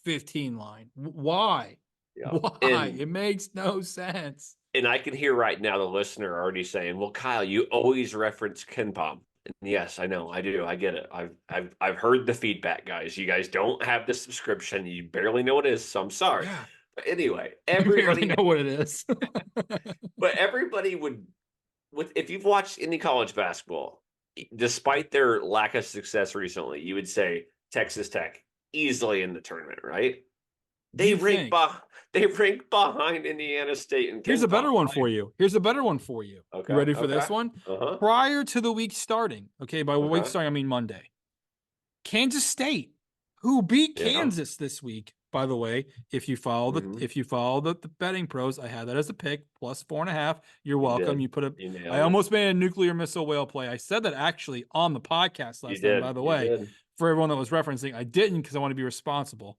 15 line. Why? Yeah. Why? It makes no sense. And I can hear right now the listener already saying, well, Kyle, you always reference KenPom. And yes, I know, I do. I get it. I've heard the feedback, guys. You guys don't have the subscription. You barely know what it is, so I'm sorry. Yeah. But anyway, everybody know what it is. But everybody would, if you've watched any college basketball, despite their lack of success recently, you would say Texas Tech easily in the tournament, right? They rank behind Indiana State. And here's a better one for you. Okay. You ready for this one? Uh-huh. Prior to the week starting, by week starting, I mean Monday. Kansas State, who beat Kansas this week by the way. If you follow Mhm. the betting pros, I had that as a pick plus 4.5. You're You welcome. did. You put a You I nailed it. almost made a nuclear missile whale play. I said that actually on the podcast You last night, by did. the You way, did. for everyone that was referencing. I didn't because I want to be responsible.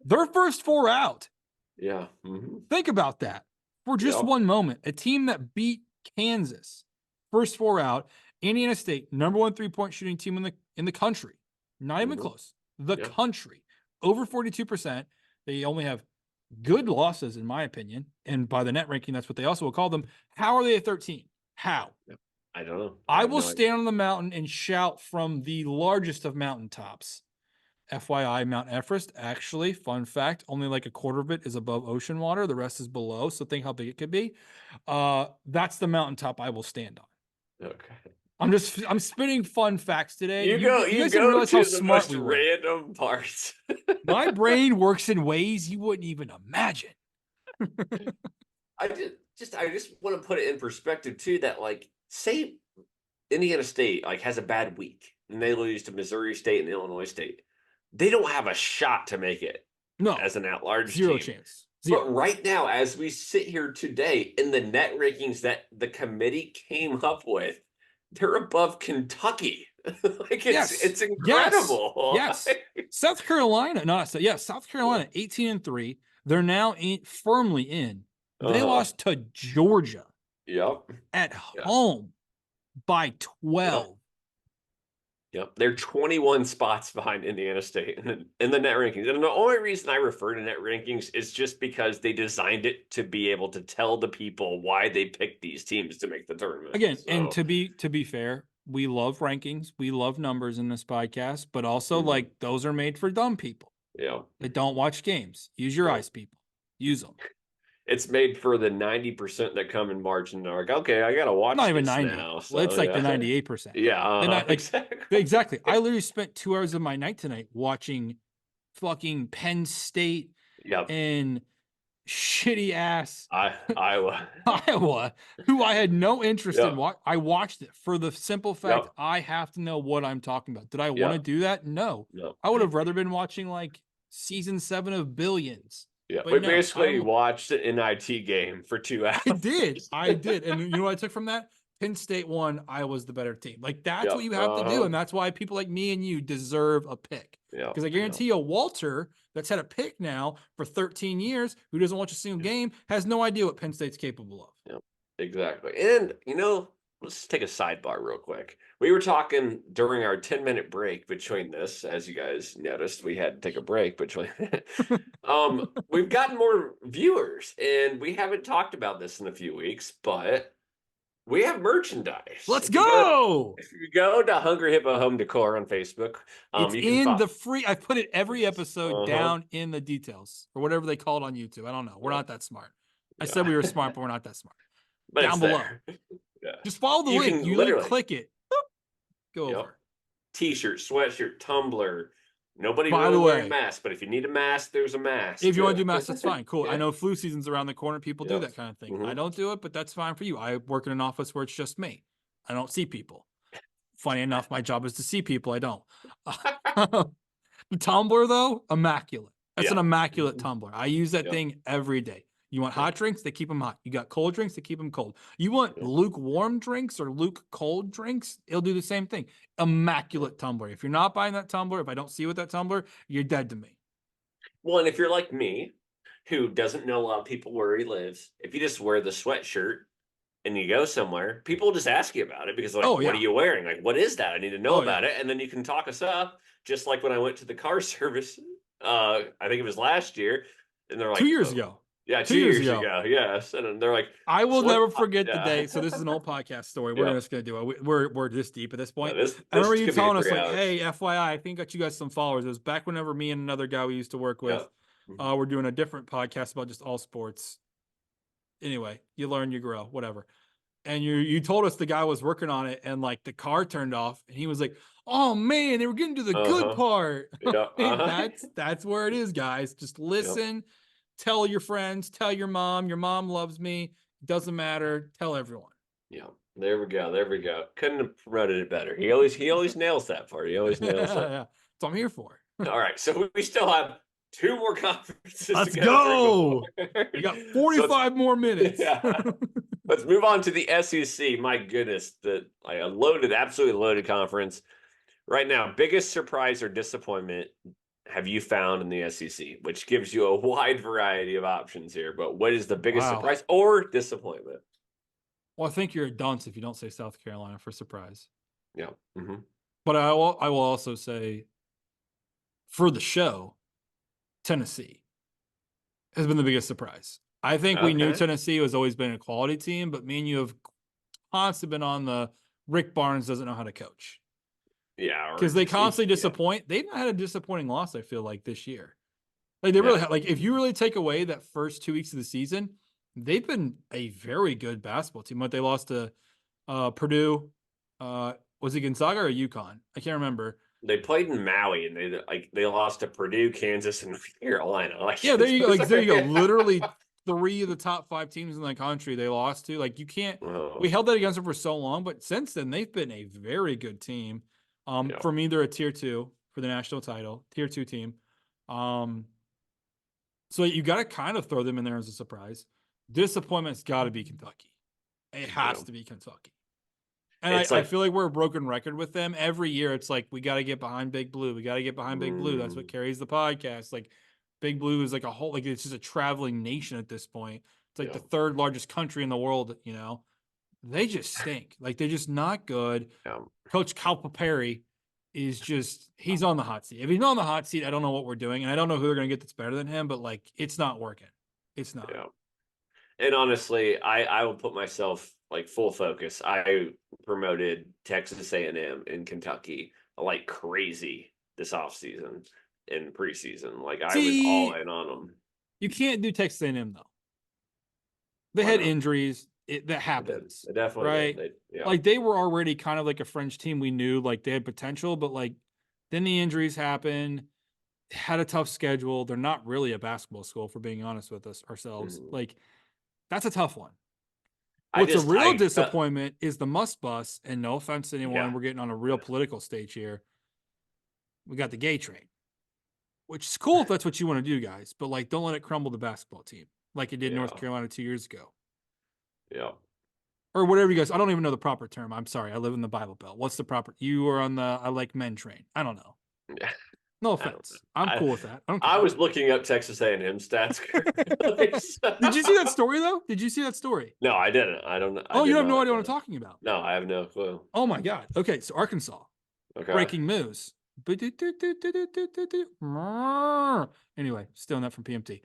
Their first four out. Yeah. Mhm. Think about that for just Yep. one moment. A team that beat Kansas, first four out. Indiana State, number one 3-point shooting team in the country. Not even Mhm. close. The Yeah. country. Over 42%. They only have good losses, in my opinion. And by the net ranking, that's what they also will call them. How are they at 13? How? I don't know. I have will no idea. stand on the mountain and shout from the largest of mountaintops. FYI, Mount Everest, actually, fun fact, only like a quarter of it is above ocean water. The rest is below. So think how big it could be. That's the mountaintop I will stand on. Okay. I'm spitting fun facts today. You You you guys didn't go realize how to the smart most we were. random parts. My brain works in ways you wouldn't even imagine. I just want to put it in perspective too, that like, say Indiana State like has a bad week and they lose to Missouri State and Illinois State. They don't have a shot to make it No, as an at-large zero team. chance. Zero. But right now, as we sit here today, in the net rankings that the committee came up with, they're above Kentucky. Like Yes. it's incredible. Yes. South Carolina, South Carolina, 18-3. They're now firmly in. They lost to Georgia Yep. at Yeah. home by 12. Yep. They're 21 spots behind Indiana State in the net rankings. And the only reason I refer to net rankings is just because they designed it to be able to tell the people why they picked these teams to make the tournament. Again, So, and to be fair, we love rankings, we love numbers in this podcast, but also like those are made for dumb people. Yeah. That don't watch games. Use your eyes, people. Use them. It's made for the 90% that come in March and are like, okay, I gotta watch. Not even this 90. now. Well, it's like the 98%. Yeah, exactly. I literally spent 2 hours of my night tonight watching fucking Penn State and shitty ass Iowa, who I had no interest in. I watched it for the simple fact I have to know what I'm talking about. Did I want to do that? No. I would have rather been watching like season 7 of Billions. Yeah, but we no, basically watched an NIT game for 2 hours. I did. And you know what I took from that? Penn State won. I was the better team. Like, that's what you have to do. And that's why people like me and you deserve a pick. Because I guarantee you, Walter, that's had a pick now for 13 years, who doesn't watch a single game, has no idea what Penn State's capable of. Yep, exactly. And, let's take a sidebar real quick. We were talking during our 10-minute break between this, as you guys noticed, we had to take a break between. We've gotten more viewers, and we haven't talked about this in a few weeks, but we have merchandise. Let's go! If you go to Hungry Hippo Home Decor on Facebook, it's in the free. I put it every episode down in the details or whatever they call it on YouTube. I don't know. We're not that smart. I said we were smart, but we're not that smart. But down below. Yeah. Just follow the link. You literally click it. Go over. T-shirt, sweatshirt, tumbler. Nobody By really the way, wearing masks, but if you need a mask, there's a mask. If you want to do masks, that's fine. Cool. I know flu season's around the corner. People do that kind of thing. I don't do it, but that's fine for you. I work in an office where it's just me. I don't see people. Funny enough, my job is to see people. I don't. The tumbler, though, immaculate. That's an immaculate tumbler. I use that thing every day. You want hot drinks? They keep them hot. You got cold drinks? They keep them cold. You want lukewarm drinks or cold drinks? It'll do the same thing. Immaculate tumbler. If you're not buying that tumbler, if I don't see you with that tumbler, you're dead to me. Well, and if you're like me, who doesn't know a lot of people where he lives, if you just wear the sweatshirt and you go somewhere, people will just ask you about it because like, what are you wearing? Like, what is that? I need to know about it. And then you can talk us up. Just like when I went to the car service, I think it was last year, and they're like 2 years ago. Yeah, 2 years ago. Yes. And they're like, I will never forget the day. So this is an old podcast story. We're just going to do it. We're this deep at this point. I remember you telling us like, hey, FYI, I think I got you guys some followers. It was back whenever me and another guy we used to work with, we're doing a different podcast about just all sports. Anyway, you learn, you grow, whatever. And you told us the guy was working on it and like the car turned off and he was like, oh man, they were getting to the good part. That's where it is, guys. Just listen. Tell your friends, tell your mom loves me. Doesn't matter. Tell everyone. Yeah. There we go. Couldn't have promoted it better. He always nails that part. He always nails it. That's what I'm here for. All right. So we still have 2 more conferences. Let's to go. We got So 45 more minutes. yeah. Let's move on to the SEC. My goodness, a loaded, absolutely loaded conference right now. Biggest surprise or disappointment have you found in the SEC? Which gives you a wide variety of options here. But what is the biggest Wow. surprise or disappointment? Well, I think you're a dunce if you don't say South Carolina for surprise. Yeah. But I will also say for the show, Tennessee has been the biggest surprise. I think we knew Okay. Tennessee has always been a quality team, but me and you have constantly been on the Rick Barnes doesn't know how to coach. Yeah. Because they constantly disappoint. They've not had a disappointing loss, I feel like, this year. Like they really like if you really take away that first 2 weeks of the season, they've been a very good basketball team. But they lost to Purdue. Was it Gonzaga or UConn? I can't remember. They played in Maui and they lost to Purdue, Kansas, and North Carolina. Like, yeah, there you go. Like there you go. Literally 3 of the top 5 teams in the country they lost to. Like you can't. We held that against them for so long, but since then they've been a very good team. For me, they're a tier 2 for the national title, tier 2 team. So you got to kind of throw them in there as a surprise. Disappointment's got to be Kentucky. It has to be Kentucky. And I feel like we're a broken record with them. Every year it's like, we got to get behind Big Blue. We got to get behind Big Blue. That's what carries the podcast. Like Big Blue is like a whole, like it's just a traveling nation at this point. It's like the 3rd largest country in the world, you know. They just stink. Like they're just not good. Coach Calipari is just, he's on the hot seat. If he's not on the hot seat, I don't know what we're doing. And I don't know who they're going to get that's better than him, but like, it's not working. It's not. Yeah. And honestly, I will put myself like full focus. I promoted Texas A&M in Kentucky like crazy this offseason in preseason. Like I was all in on them. You can't do Texas A&M though. They had injuries. That happens. It definitely right? did. Like they were already kind of like a French team. We knew like they had potential, but like then the injuries happened. Had a tough schedule. They're not really a basketball school, for being honest with ourselves. Like that's a tough one. What's a real disappointment is the Must Bus, and no offense to anyone, we're getting on a real political stage here. We got the gay train, which is cool if that's what you want to do, guys. But like, don't let it crumble the basketball team like it did North Carolina 2 years ago. Yeah. Or whatever you guys. I don't even know the proper term. I'm sorry. I live in the Bible Belt. What's the proper? You are on the I like men train. I don't know. Yeah. No offense. I'm cool with that. I was looking up Texas A&M stats. Did you see that story though? Did you see that story? No, I didn't. I don't know. Oh, you have no idea what I'm talking about. No, I have no clue. Oh my God. Okay, so Arkansas. Okay. Breaking news. Anyway, stealing that from PMT.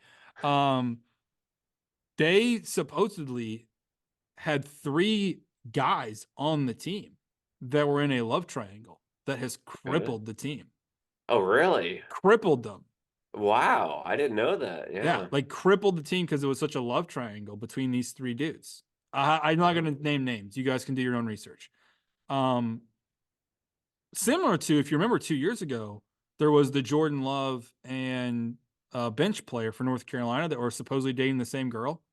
They supposedly had 3 guys on the team that were in a love triangle that has crippled the team. Oh, really? Crippled them. Wow, I didn't know that. Yeah, like crippled the team because it was such a love triangle between these 3 dudes. I'm not going to name names. You guys can do your own research. Similar to, if you remember 2 years ago, there was the Jordan Love and bench player for North Carolina that were supposedly dating the same girl.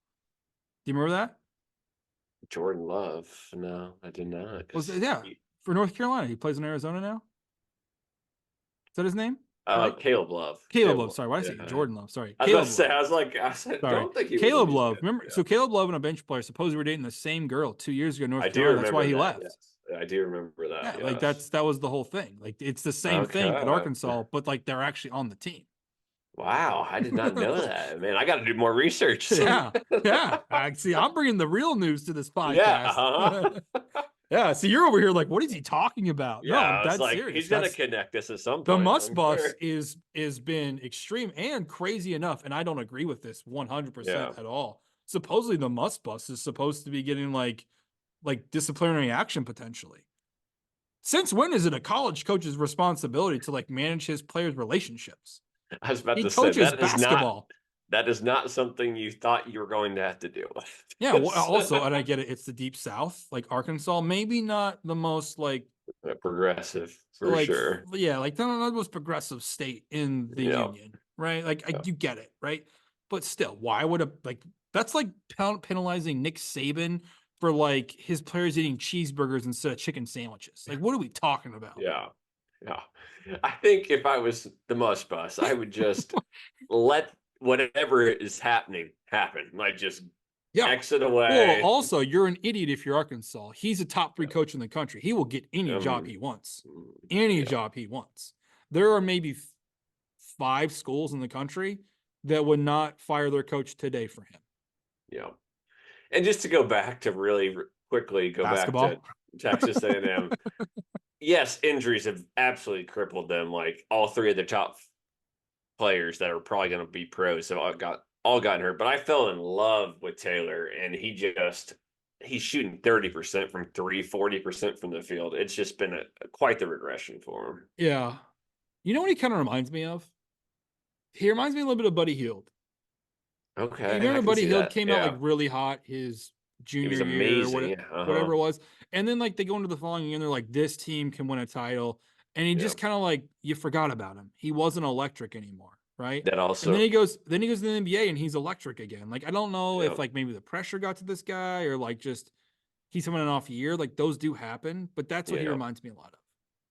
Do you remember that? Jordan Love? No, I did not. For North Carolina. He plays in Arizona now. Is that his name? Caleb Love. Caleb Love. Sorry, why did I say Jordan Love? Sorry. I was about to say, I said, don't think he Caleb Love. Remember, so Caleb Love and a bench player supposedly were dating the same girl 2 years ago in North Carolina. That's why he left. Yes. I do remember that. Yeah, like that was the whole thing. Like it's the same thing at Arkansas, but like they're actually on the team. Wow, I did not know that. Man, I got to do more research. Yeah. I'm bringing the real news to this podcast. Yeah, so you're over here like, what is he talking about? Yeah, no, that's like, serious. He's going to connect this at some point. The Must Bus is been extreme and crazy enough, and I don't agree with this 100% at all. Supposedly the Must Bus is supposed to be getting like disciplinary action potentially. Since when is it a college coach's responsibility to like manage his players' relationships? I was about to say that is not something you thought you were going to have to deal with. Yeah. Well, also, and I get it. It's the deep South, like Arkansas, maybe not the most like progressive for sure. Yeah. Like not the most progressive state in the union, right? Like you get it. Right. But still, why would that's like penalizing Nick Saban for like his players eating cheeseburgers instead of chicken sandwiches. Like, what are we talking about? Yeah. Yeah. I think if I was the Muss Bus, I would just let whatever is happening happen. Like just Yeah. exit Well, away. also, you're an idiot if you're Arkansas. He's a top 3 coach in the country. He will get any job Um, he wants. Any yeah, job he wants. There are maybe 5 schools in the country that would not fire their coach today for him. yeah. And just to go back to really quickly go back to Basketball. Texas A&M. Yes, injuries have absolutely crippled them. Like all three of the top players that are probably going to be pros have all gotten hurt. But I fell in love with Taylor, and he's shooting 30% from three, 40% from the field. It's just been quite the regression for him. Yeah. You know what he kind of reminds me of? He reminds me a little bit of Buddy Hield. You Okay, I remember can Buddy see Hield that. came out like Yeah, really hot his he junior was year, amazing. Yeah, whatever it was, and then like they go into the following year and they're like, this team can win a title, and he yeah. just kind of like you forgot about him. He wasn't electric anymore, right? That And then also, he goes to the NBA and he's electric again. Like I don't know yeah. if like maybe the pressure got to this guy or like just he's having an off year. Like those do happen, but that's what he Yeah. reminds me a lot of.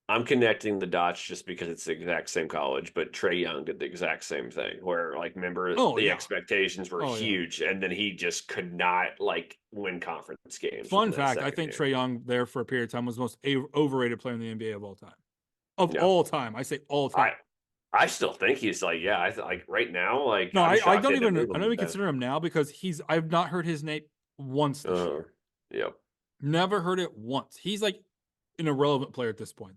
I'm connecting the dots just because it's the exact same college, but Trey Young did the exact same thing where like remember Oh the yeah, expectations were oh yeah. huge and then he just could not like win conference games Fun within that fact: I second think year. Trey Young there for a period of time was the most overrated player in the NBA of all time. Of Yeah. all time, I say all I time. I still think he's like, yeah, like right now, like No, I'm I shocked don't they didn't even move I don't him. even consider him now because I've not heard his name once this Uh, year. yep. Never heard it once. He's like an irrelevant player at this point.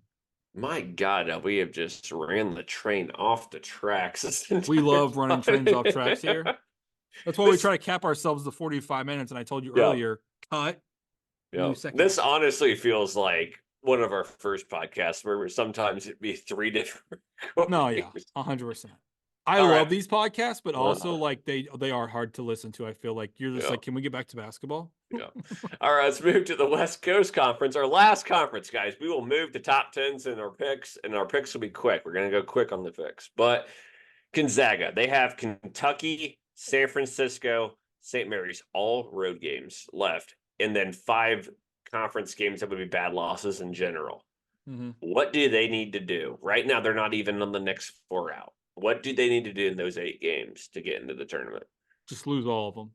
My God, we have just ran the train off the tracks this We entire love running trains off tracks here. time. That's why we This try to cap ourselves to 45 minutes. And I told you yeah. earlier, cut Yeah. new second. This honestly feels like one of our first podcasts where sometimes it'd be three different No, yeah, recordings. 100%. I All right. love these podcasts, but also Uh, like they are hard to listen to. I feel like you're just yeah. like, can we get back to basketball? Yeah. All right. Let's move to the West Coast Conference, our last conference, guys. We will move to top tens in our picks, and our picks will be quick. We're going to go quick on the picks. But Gonzaga, they have Kentucky, San Francisco, St. Mary's, all road games left, and then 5 conference games that would be bad losses in general. Mm-hmm. What do they need to do? Right now, they're not even on the next 4 out. What do they need to do in those 8 games to get into the tournament? Just lose all of them.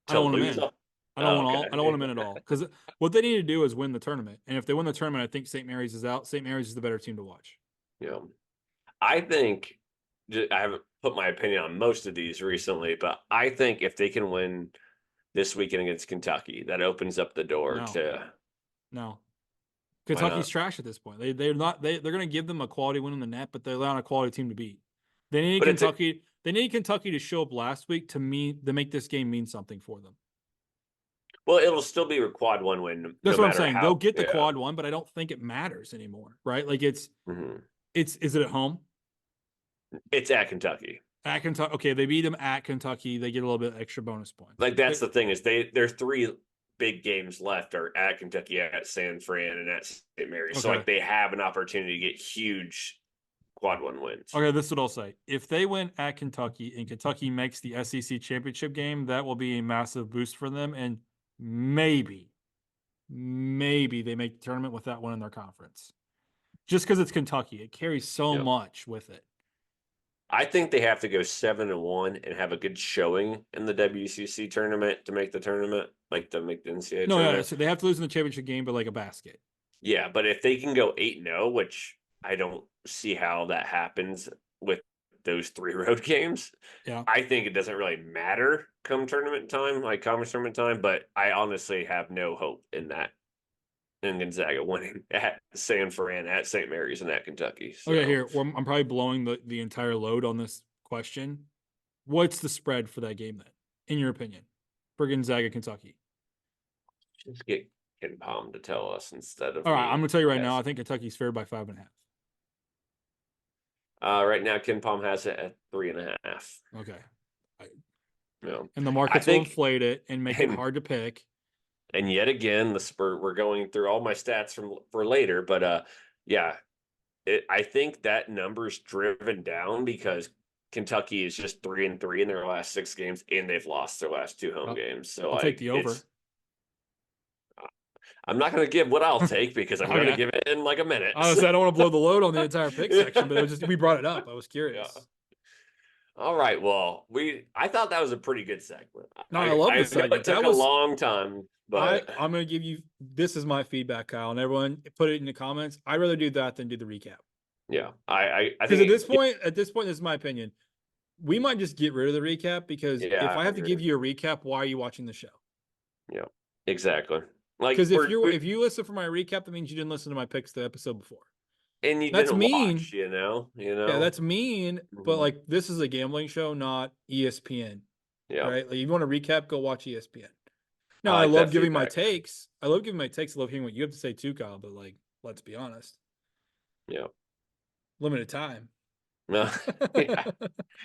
I To don't want them lose in. all? I don't Oh, want all. I don't want okay. them in at all. Because what they need to do is win the tournament. And if they win the tournament, I think St. Mary's is out. St. Mary's is the better team to watch. Yeah. I think I haven't put my opinion on most of these recently, but I think if they can win this weekend against Kentucky, that opens up the door No, to no. why Kentucky's not? trash at this point. They're not they're going to give them a quality win in the net, but they're not a quality team to beat. They need But it's a Kentucky. They need Kentucky to show up last week to make this game mean something for them. well, it'll still be a quad 1 win That's no what I'm matter saying. They'll how. get the Yeah. quad one, but I don't think it matters anymore. Right? Like Hmm. is it at home? It's at Kentucky. At Kentucky, okay, they beat them at Kentucky. They get a little bit extra bonus points. Like that's the thing is there's 3 big games left are at Kentucky, at San Fran, and at St. Mary's. So Okay. like they have an opportunity to get huge quad 1 wins. Okay, this is what I'll say. If they win at Kentucky and Kentucky makes the SEC championship game, that will be a massive boost for them. And maybe they make the tournament with that one in their conference. Just because it's Kentucky, it carries so Yep. much with it. I think they have to go 7-1 and have a good showing in the WCC tournament to make the tournament, like to make the NCAA No, tournament. yeah, so they have to lose in the championship game, but like a basket. Yeah, but if they can go 8-0, which I don't see how that happens with those 3 road games, Yeah. I think it doesn't really matter come tournament time, like conference tournament time. But I honestly have no hope in that. In Gonzaga winning at San Fran, at St. Mary's, and at Kentucky. So. Okay, here. Well, I'm probably blowing the entire load on this question. What's the spread for that game then, in your opinion, for Gonzaga, Kentucky? Just get Ken Palm to tell us instead of All right, me. I'm gonna tell you right now. I think Kentucky's favored by 5.5. Right now, Ken Palm has it at 3.5. Okay. Yeah. And the I markets will think, inflate it and make it hard to pick. and yet again, the Spurs. We're going through all my stats for later, but yeah, I think that number's driven down because Kentucky is just 3-3 in their last 6 games, and they've lost their last 2 home games. So I'll take like the over. I'm not going to give what I'll take because I'm going to Okay. give it in like a minute. Honestly, I don't want to blow the load on the entire pick section, but it was just we brought it up. I was curious. Yeah. All right. Well, I thought that was a pretty good segment. No, I love the know segment. it took That a was long time, but I'm gonna give you this is my feedback, Kyle, and everyone put it in the comments. I'd rather do that than do the recap. yeah, I Because think at this point, this is my opinion. We might just get rid of the recap because Yeah, if I I have to agree. give you a recap, why are you watching the show? Yeah, exactly. Like Because if you listen for my recap, that means you didn't listen to my picks the episode before. and you That's didn't mean. watch, you know. Yeah, that's mean. But Mhm. like this is a gambling show, not ESPN. Yeah, Right? Like if you want to recap, go watch ESPN. Now I I like love that giving my feedback. takes. I love giving my takes. I love hearing what you have to say too, Kyle. But like, let's be honest. Yeah. Limited time. No, yeah.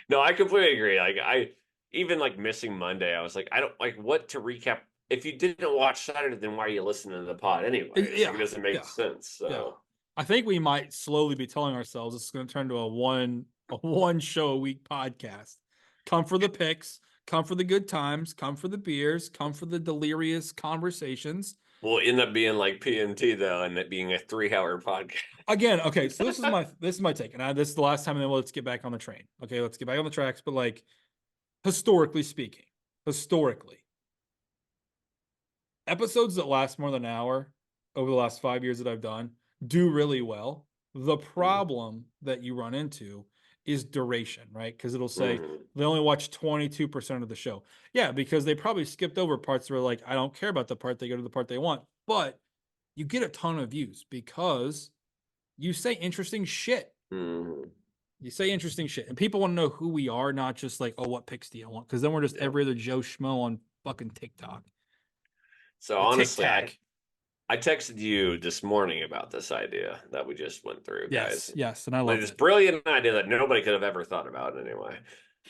No, I completely agree. Like even like missing Monday, I was like, I don't like what to recap. If you didn't watch Saturday, then why are you listening to the pod anyway? It's like Yeah, it doesn't make yeah, sense. So yeah. I think we might slowly be telling ourselves it's going to turn to a one show a week podcast. Come for the picks, come for the good times, come for the beers, come for the delirious conversations. we'll end up being like PNT though, and it being a 3-hour podcast. Again, okay, so this is my take, and this is the last time, and then let's get back on the train. Okay, let's get back on the tracks. But like historically speaking, episodes that last more than an hour over the last 5 years that I've done do really well. The problem that you run into is duration, right? Because it'll say they only watch 22% of the show. Yeah, because they probably skipped over parts where like, I don't care about the part, they go to the part they want. But you get a ton of views because you say interesting shit. Mm-hmm. You say interesting shit. And people want to know who we are, not just like, oh, what picks do you want? Because then we're just every other Joe Schmo on fucking TikTok. So honestly, I texted you this morning about this idea that we just went through, guys. Yes, and I love this it. brilliant idea that nobody could have ever thought about anyway.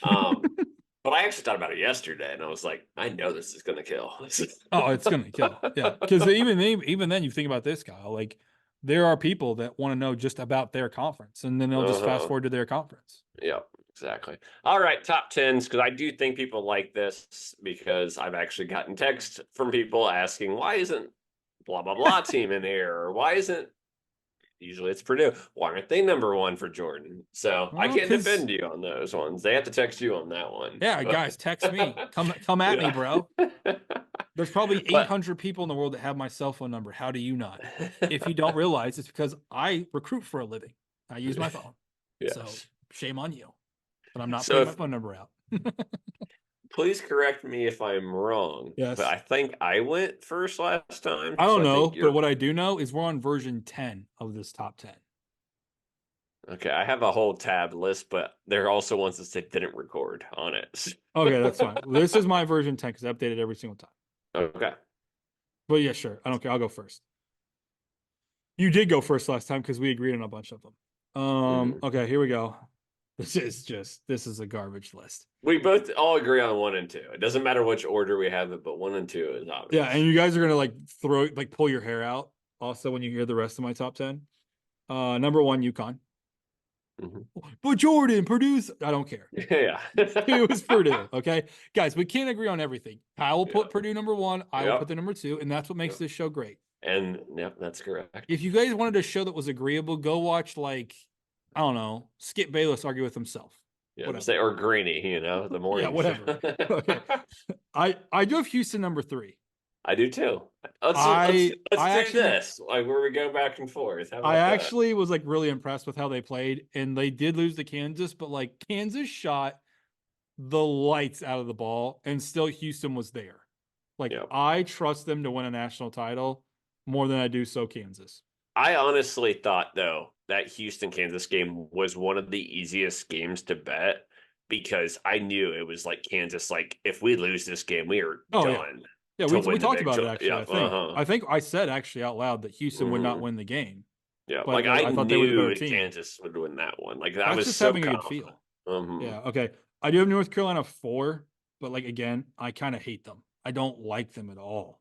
But I actually thought about it yesterday, and I was like, I know this is gonna kill. Oh, it's gonna kill. Yeah, because even then, you think about this, Kyle. Like, there are people that want to know just about their conference, and then they'll just fast forward to their conference. Yeah, exactly. All right, top tens, because I do think people like this because I've actually gotten text from people asking why isn't blah blah blah team in here, or why isn't usually it's Purdue. Why aren't they number one for Jordan? So I can't defend you on those ones. They have to text you on that one. Yeah, guys, text me. Come at me, bro. There's probably 800 people in the world that have my cell phone number. How do you not? If you don't realize, it's because I recruit for a living. I use my phone. Yes. So shame on you. But I'm not putting my phone number out. Please correct me if I'm wrong. Yes. But I think I went first last time. I don't know, but what I do know is we're on version 10 of this top 10. Okay, I have a whole tab list, but there are also ones that say didn't record on it. Okay, that's fine. This is my version 10 because I update it every single time. Okay. But yeah, sure. I don't care. I'll go first. You did go first last time because we agreed on a bunch of them. Okay, here we go. This is a garbage list. We both all agree on 1 and 2. It doesn't matter which order we have it, but 1 and 2 is obvious. Yeah, and you guys are gonna like pull your hair out also when you hear the rest of my top 10. Number 1, UConn. But Jordan, Purdue's, I don't care. Yeah. It was Purdue. Okay. Guys, we can't agree on everything. I will put Purdue number 1. I will put the number 2, and that's what makes this show great. And that's correct. If you guys wanted a show that was agreeable, go watch like, I don't know, Skip Bayless argue with himself. Yeah, or Greeny, the morning. Yeah, whatever. Okay. I do have Houston number 3. I do too. Let's do this. Like where we go back and forth. I actually was like really impressed with how they played, and they did lose to Kansas, but like Kansas shot the lights out of the ball, and still Houston was there. Like I trust them to win a national title more than I do Kansas. I honestly thought though that Houston-Kansas game was one of the easiest games to bet because I knew it was like Kansas. Like if we lose this game, we are done. Yeah, we talked about it actually. I think I said actually out loud that Houston would not win the game. Yeah, but like I thought they were the better team. Kansas would win that one. Like that was just so having a good feel. Yeah. Okay. I do have North Carolina 4, but like again, I kind of hate them. I don't like them at all.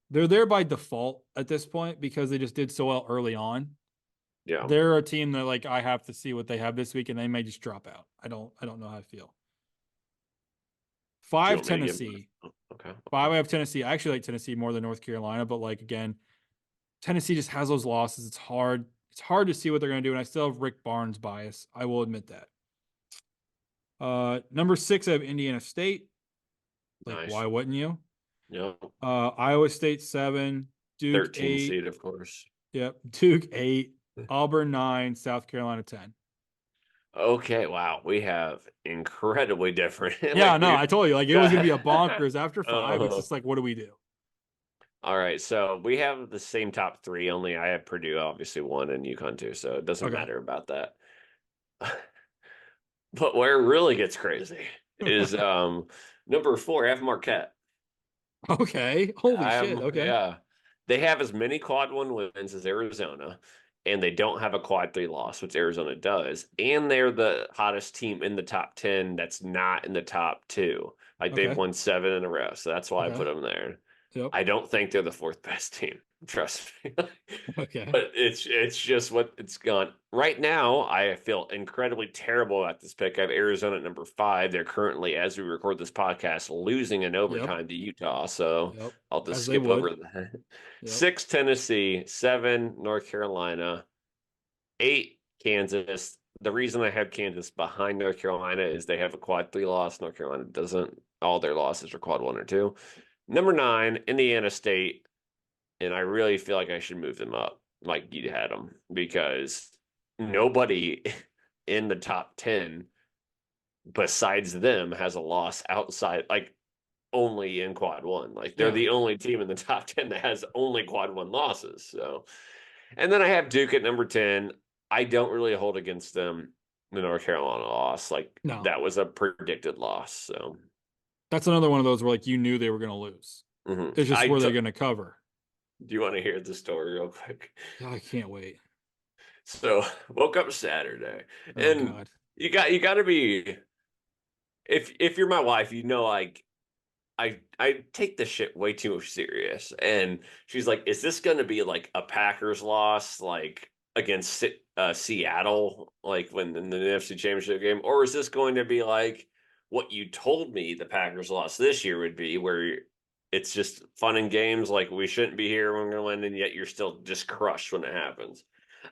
They're there by default at this point because they just did so well early on. Yeah, they're a team that like I have to see what they have this week, and they may just drop out. I don't know how I feel. 5 Tennessee. Okay. 5, I have Tennessee. I actually like Tennessee more than North Carolina, but like again, Tennessee just has those losses. It's hard. It's hard to see what they're going to do, and I still have Rick Barnes bias. I will admit that. Number 6, I have Indiana State. Like, Nice. why wouldn't you? Yep. Iowa State 7, Duke 13 8. seed, of course. Yep, Duke 8, Auburn 9, South Carolina 10. Okay, wow. We have incredibly different. Yeah, like no, I told you, like it was gonna be a got- bonkers after 5. It's just like, what do we do? All right, so we have the same top 3. Only I have Purdue, obviously 1, and UConn 2, so it doesn't Okay. matter about that. But where it really gets crazy is number 4. I have Marquette. Okay, holy shit. Okay, Yeah, they have as many quad 1 wins as Arizona, and they don't have a quad 3 loss, which Arizona does. And they're the hottest team in the top 10 that's not in the top 2. Like okay, they've won 7 in a row, so that's why I okay. put them there. Yep. I don't think they're the 4th best team. Trust me. Okay. But it's just what it's gone. Right now, I feel incredibly terrible at this pick. I have Arizona at number 5. They're currently, as we record this podcast, losing in overtime to Utah. So Yep. I'll just As they skip would. over that. Yep. 6, Tennessee. 7, North Carolina. 8, Kansas. The reason I have Kansas behind North Carolina is they have a quad 3 loss. North Carolina doesn't. All their losses are quad 1 or 2. Number 9, Indiana State. And I really feel like I should move them up like you had them because nobody in the top 10 besides them has a loss outside, like only in quad 1. Like they're the only team in the top 10 that has only quad 1 losses. So, and then I have Duke at number 10. I don't really hold against them the North Carolina loss. Like that was a predicted loss. So that's another one of those where like you knew they were going to lose. It's just where they're going to cover. Do you want to hear the story real quick? I can't wait. So woke up Saturday, and God. you got to be, if you're my wife, you know, like I take this shit way too serious. And she's like, "Is this going to be like a Packers loss, like against Seattle, like when in the NFC Championship game, or is this going to be like what you told me the Packers loss this year would be, where it's just fun and games, like we shouldn't be here when we're going to win, and yet you're still just crushed when it happens?"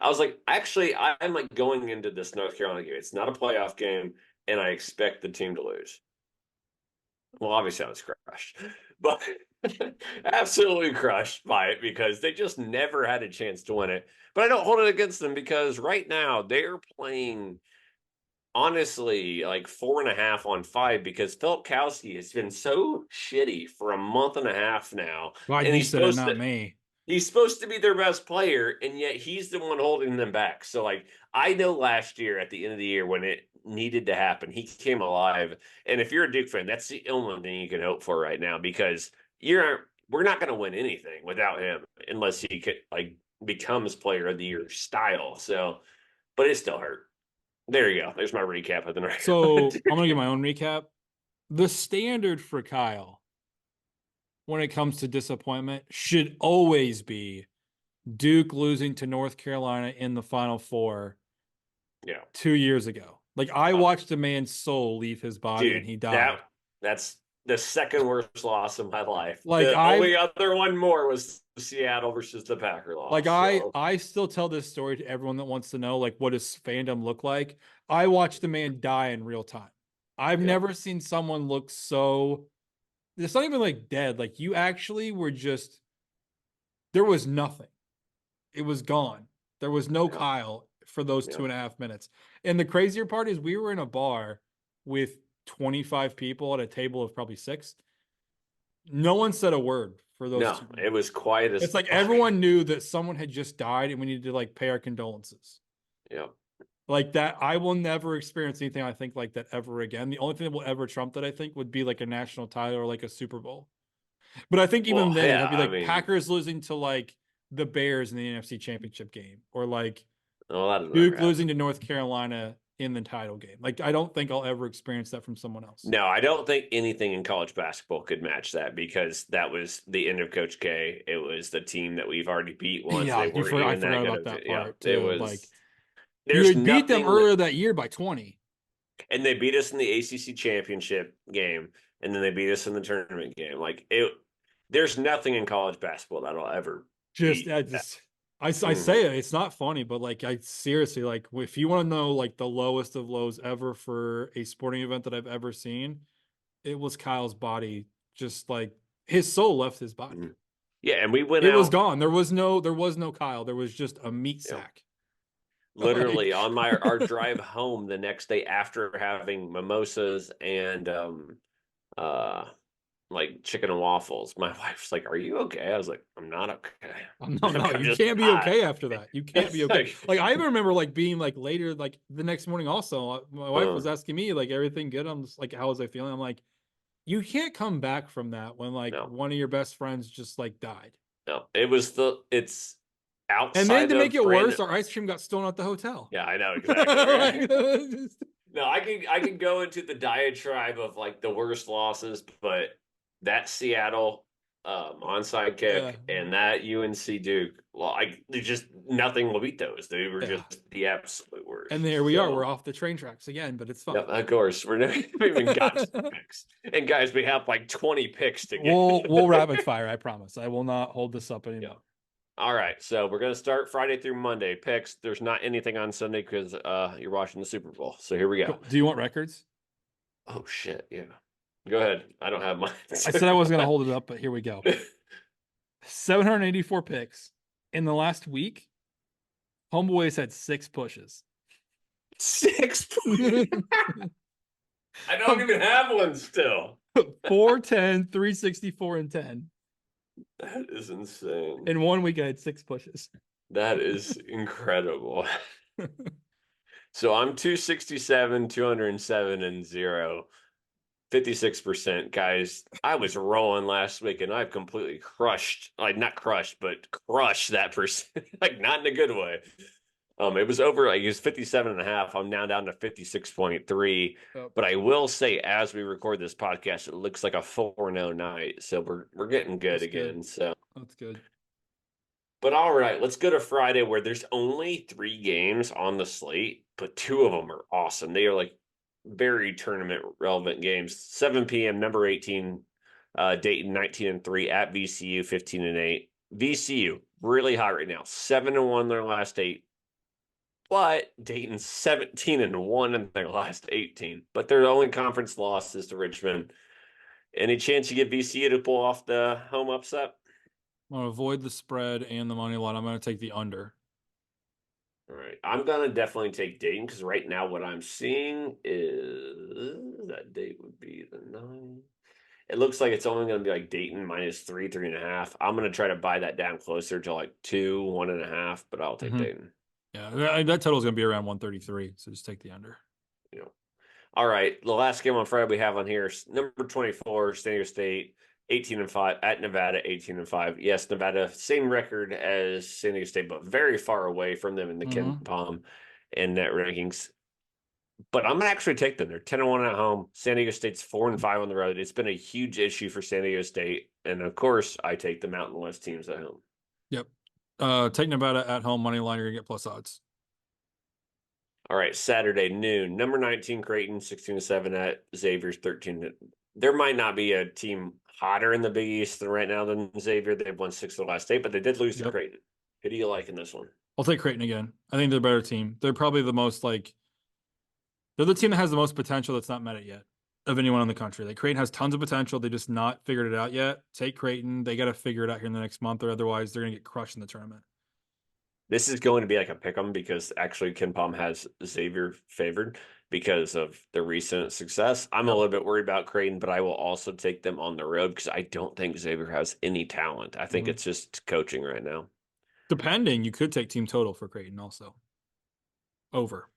I was like, actually, I'm like going into this North Carolina game. It's not a playoff game, and I expect the team to lose. Well, obviously I was crushed, but absolutely crushed by it because they just never had a chance to win it. But I don't hold it against them because right now they're playing, honestly, like 4.5 on 5 because Philip Kowski has been so shitty for a month and a half now. Why and you said it, not me? He's supposed to be their best player, and yet he's the one holding them back. So, like, I know last year at the end of the year when it needed to happen, he came alive. And if you're a Duke fan, that's the only thing you can hope for right now because we're not going to win anything without him unless he could like becomes player of the year style. So, but it still hurt. There you go. There's my recap of the night. So I'm gonna give my own recap. The standard for Kyle when it comes to disappointment should always be Duke losing to North Carolina in the Final Four 2 years ago. Like I watched a man's soul leave his body and he died. That's the second worst loss of my life. Like the only other one more was Seattle versus the Packer loss. Like I still tell this story to everyone that wants to know, like, what does fandom look like? I watched the man die in real time. I've never seen someone look so, it's not even like dead. Like you actually were just, there was nothing. It was gone. There was no Kyle for those 2.5 minutes. And the crazier part is we were in a bar with 25 people at a table of probably 6. No one said a word for those. No, it was quiet as it's like everyone knew that someone had just died and we needed to like pay our condolences. Yeah. Like that, I will never experience anything I think like that ever again. The only thing that will ever trump that I think would be like a national title or like a Super Bowl. But I think even then it'd be like Packers losing to like the Bears in the NFC Championship game, or like Duke losing to North Carolina in the title game. Like I don't think I'll ever experience that from someone else. No, I don't think anything in college basketball could match that because that was the end of Coach K. It was the team that we've already beat once. Yeah, I forgot about that part. It was like you beat them earlier that year by 20. And they beat us in the ACC championship game. and then they beat us in the tournament game. Like it, there's nothing in college basketball that'll ever Just, beat I that. just, I Mhm. say it, it's not funny, but like, I seriously, like, if you want to know, like, the lowest of lows ever for a sporting event that I've ever seen, it was Kyle's body. Just like his soul left his body. Mhm. Yeah, and we went It was out. gone. There was no Kyle. There was just a meat You know, sack. Like, literally on my our drive home the next day after having mimosas and uh like chicken and waffles. My wife's like, "Are you okay?" I was like, "I'm not okay. no, no, I'm you just can't be not." okay after that. You can't be It's okay. like, Like, I even remember like being like later, like the next morning. Also, my wife uh, was asking me like, everything good? I'm just like, how was I feeling? I'm like, you can't come back from that when like no, one of your best friends just like died. no. It's And then outside to make of it worse, random. our ice cream got stolen at the hotel. Yeah, I know exactly. Like, Right? No, I can go into the diatribe of like the worst losses, but that Seattle onside yeah, kick and that UNC Duke, well, there's just nothing will beat those. They were yeah. just the absolute And worst. there we are. We're So, off the train tracks again, but it's fine. yep, of course, we're never even got to the picks. And guys, we have like 20 picks to We'll get. rapid fire. I promise. I will not hold this up Yeah. anymore. All right, so we're gonna start Friday through Monday picks. There's not anything on Sunday because you're watching the Super Bowl. So here we go. Cool. Do you want records? Oh shit, yeah. Go ahead. I don't have mine. I said I wasn't gonna hold it up, but here we go. 784 picks in the last week. Homeboys had 6 pushes. 6 I don't even have one still. 410, 364, and 10. That is insane. In 1 week, I had 6 pushes. That is incredible. So I'm 267, 207, and 0. 56%. Guys, I was rolling last week and I've completely crushed, like not crushed, but crushed that percent. Like not in a good way. It was over, like it was 57 and a half. I'm now down to 56.3. Oh, But I will say, as we record this podcast, it looks like a 4-0 night. So we're getting good that's good. again. So, That's good. but all right, let's go to Friday where there's only 3 games on the slate, but 2 of them are awesome. They are like very tournament relevant games. 7 p.m. number 18, Dayton 19-3 at VCU 15-8. VCU really hot right now, 7-1 their last 8. But Dayton's 17-1 in their last 18. But their only conference loss is to Richmond. Any chance you get VCU to pull off the home upset? I'm gonna avoid the spread and the money line. I'm gonna take the under. All right. I'm going to definitely take Dayton because right now what I'm seeing is that date would be the 9. It looks like it's only going to be like Dayton -3, 3.5. I'm going to try to buy that down closer to like 2, 1.5, but I'll take Dayton. Yeah, that total is gonna be around 133. So just take the under. You know. All right. The last game on Friday we have on here is number 24, San Diego State, 18-5 at Nevada, 18-5. Yes, Nevada, same record as San Diego State, but very far away from them in the Ken Palm and net rankings. But I'm gonna actually take them. They're 10-1 at home. San Diego State's 4-5 on the road. It's been a huge issue for San Diego State, and of course, I take the Mountain West teams at home. Yep. Take Nevada at home money line. You're gonna get plus odds. All right, Saturday noon. Number 19 Creighton, 16-7 at Xavier's 13. There might not be a team hotter in the Big East right now than Xavier. They've won 6 of the last 8, but they did lose to Creighton. Who do you like in this one? I'll take Creighton again. I think they're a better team. They're probably the most they're the team that has the most potential that's not met it yet of anyone in the country. Like, Creighton has tons of potential. They just not figured it out yet. Take Creighton. They got to figure it out here in the next month, or otherwise they're gonna get crushed in the tournament. This is going to be like a pick 'em because actually Ken Palm has Xavier favored because of the recent success. I'm a little bit worried about Creighton, but I will also take them on the road because I don't think Xavier has any talent. I think it's just coaching right now. Depending, you could take team total for Creighton also. Over.